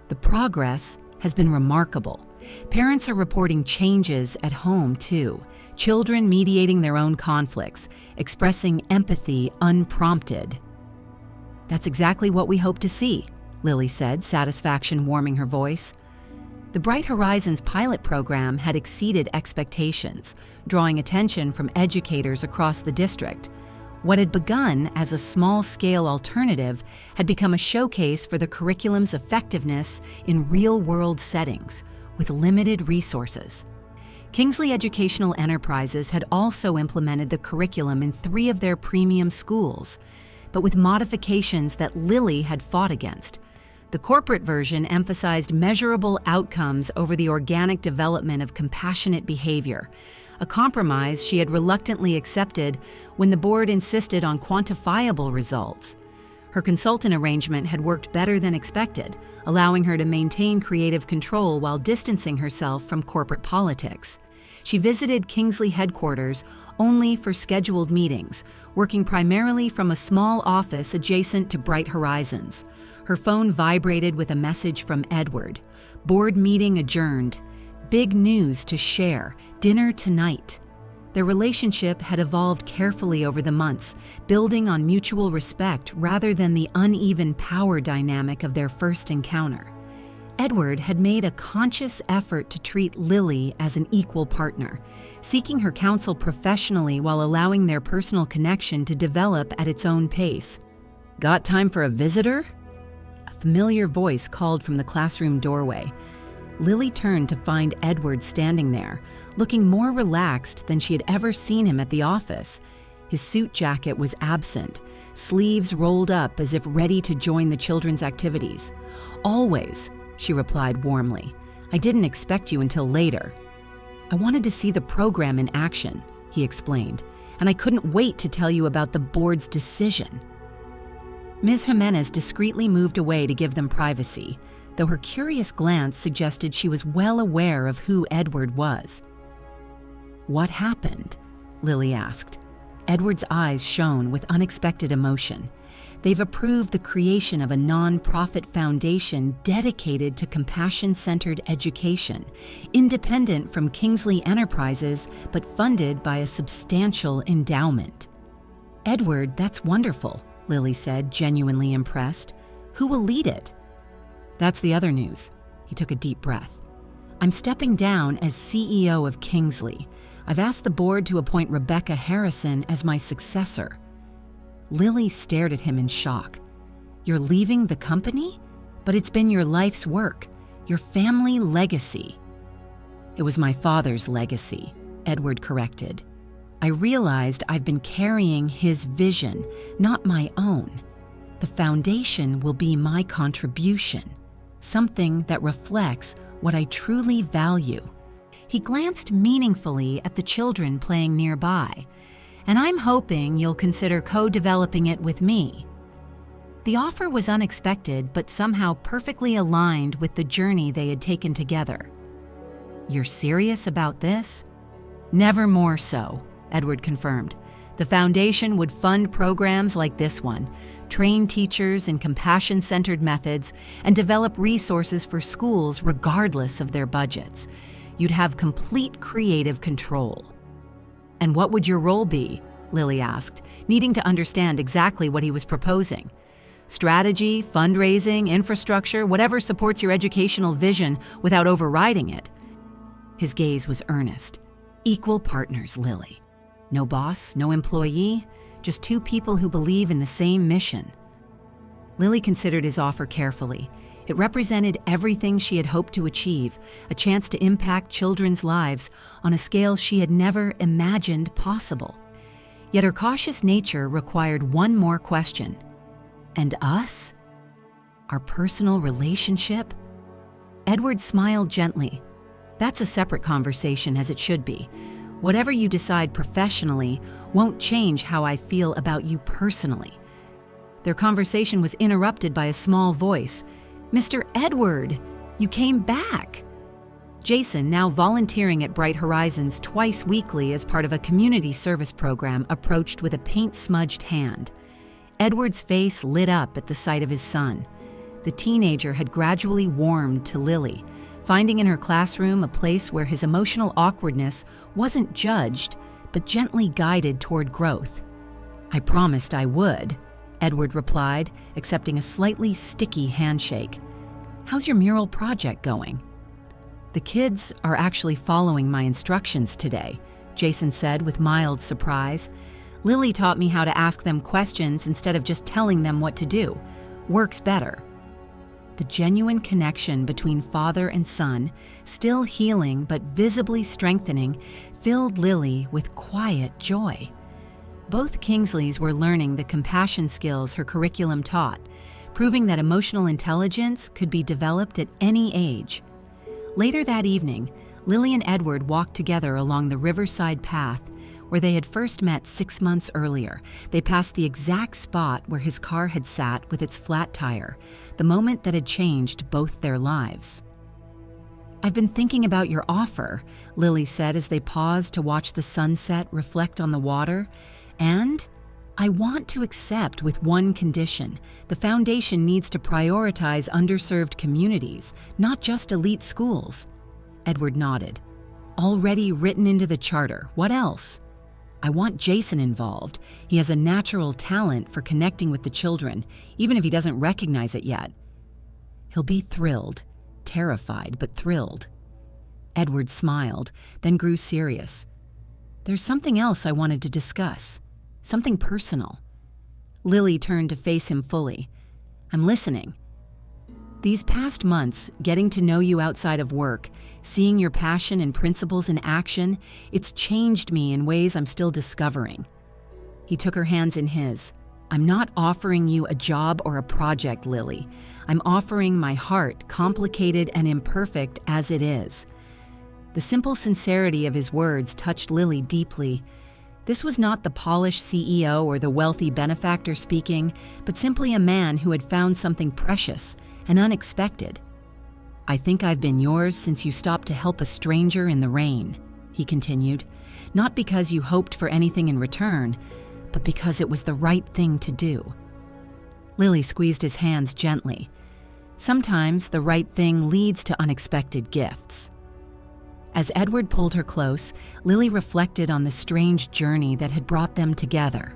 "The progress has been remarkable. Parents are reporting changes at home, too. Children mediating their own conflicts, expressing empathy unprompted." "That's exactly what we hope to see," Lily said, satisfaction warming her voice. The Bright Horizons pilot program had exceeded expectations, drawing attention from educators across the district. What had begun as a small-scale alternative had become a showcase for the curriculum's effectiveness in real-world settings, with limited resources. Kingsley Educational Enterprises had also implemented the curriculum in 3 of their premium schools, but with modifications that Lily had fought against. The corporate version emphasized measurable outcomes over the organic development of compassionate behavior, a compromise she had reluctantly accepted when the board insisted on quantifiable results. Her consultant arrangement had worked better than expected, allowing her to maintain creative control while distancing herself from corporate politics. She visited Kingsley headquarters only for scheduled meetings, working primarily from a small office adjacent to Bright Horizons. Her phone vibrated with a message from Edward. Board meeting adjourned. Big news to share. Dinner tonight. Their relationship had evolved carefully over the months, building on mutual respect rather than the uneven power dynamic of their first encounter. Edward had made a conscious effort to treat Lily as an equal partner, seeking her counsel professionally while allowing their personal connection to develop at its own pace. "Got time for a visitor?" A familiar voice called from the classroom doorway. Lily turned to find Edward standing there, looking more relaxed than she had ever seen him at the office. His suit jacket was absent, sleeves rolled up as if ready to join the children's activities. "Always," she replied warmly. "I didn't expect you until later." "I wanted to see the program in action," he explained, "and I couldn't wait to tell you about the board's decision." Ms. Jimenez discreetly moved away to give them privacy, though her curious glance suggested she was well aware of who Edward was. "What happened?" Lily asked. Edward's eyes shone with unexpected emotion. "They've approved the creation of a non-profit foundation dedicated to compassion-centered education, independent from Kingsley Enterprises, but funded by a substantial endowment." "Edward, that's wonderful," Lily said, genuinely impressed. "Who will lead it?" "That's the other news." He took a deep breath. "I'm stepping down as CEO of Kingsley. I've asked the board to appoint Rebecca Harrison as my successor." Lily stared at him in shock. "You're leaving the company? But it's been your life's work, your family legacy." "It was my father's legacy," Edward corrected. "I realized I've been carrying his vision, not my own. The foundation will be my contribution, something that reflects what I truly value." He glanced meaningfully at the children playing nearby. "And I'm hoping you'll consider co-developing it with me." The offer was unexpected, but somehow perfectly aligned with the journey they had taken together. "You're serious about this?" "Never more so," Edward confirmed. "The foundation would fund programs like this one, train teachers in compassion-centered methods, and develop resources for schools regardless of their budgets. You'd have complete creative control." "And what would your role be?" Lily asked, needing to understand exactly what he was proposing. "Strategy, fundraising, infrastructure, whatever supports your educational vision without overriding it." His gaze was earnest. "Equal partners, Lily. No boss, no employee, just two people who believe in the same mission." Lily considered his offer carefully. It represented everything she had hoped to achieve, a chance to impact children's lives on a scale she had never imagined possible. Yet her cautious nature required one more question. "And us? Our personal relationship?" Edward smiled gently. "That's a separate conversation, as it should be. Whatever you decide professionally won't change how I feel about you personally." Their conversation was interrupted by a small voice. "Mr. Edward, you came back." Jason, now volunteering at Bright Horizons twice weekly as part of a community service program, approached with a paint-smudged hand. Edward's face lit up at the sight of his son. The teenager had gradually warmed to Lily, finding in her classroom a place where his emotional awkwardness wasn't judged, but gently guided toward growth. "I promised I would," Edward replied, accepting a slightly sticky handshake. "How's your mural project going?" "The kids are actually following my instructions today," Jason said with mild surprise. "Lily taught me how to ask them questions instead of just telling them what to do. Works better." The genuine connection between father and son, still healing but visibly strengthening, filled Lily with quiet joy. Both Kingsleys were learning the compassion skills her curriculum taught, proving that emotional intelligence could be developed at any age. Later that evening, Lily and Edward walked together along the riverside path, where they had first met 6 months earlier. They passed the exact spot where his car had sat with its flat tire, the moment that had changed both their lives. "I've been thinking about your offer," Lily said as they paused to watch the sunset reflect on the water, "and I want to accept with one condition. The foundation needs to prioritize underserved communities, not just elite schools." Edward nodded. "Already written into the charter. What else?" "I want Jason involved. He has a natural talent for connecting with the children, even if he doesn't recognize it yet." "He'll be thrilled. Terrified, but thrilled." Edward smiled, then grew serious. "There's something else I wanted to discuss. Something personal." Lily turned to face him fully. "I'm listening." "These past months, getting to know you outside of work, seeing your passion and principles in action, it's changed me in ways I'm still discovering." He took her hands in his. "I'm not offering you a job or a project, Lily. I'm offering my heart, complicated and imperfect as it is." The simple sincerity of his words touched Lily deeply. This was not the polished CEO or the wealthy benefactor speaking, but simply a man who had found something precious and unexpected. "I think I've been yours since you stopped to help a stranger in the rain," he continued, "not because you hoped for anything in return, but because it was the right thing to do." Lily squeezed his hands gently. Sometimes the right thing leads to unexpected gifts. As Edward pulled her close, Lily reflected on the strange journey that had brought them together.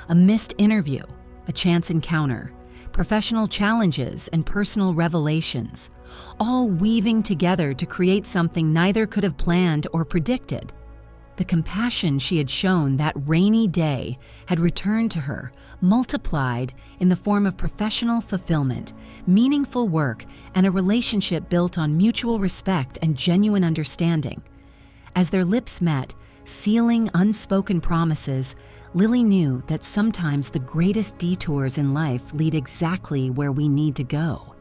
A missed interview, a chance encounter, professional challenges and personal revelations, all weaving together to create something neither could have planned or predicted. The compassion she had shown that rainy day had returned to her, multiplied in the form of professional fulfillment, meaningful work, and a relationship built on mutual respect and genuine understanding. As their lips met, sealing unspoken promises, Lily knew that sometimes the greatest detours in life lead exactly where we need to go.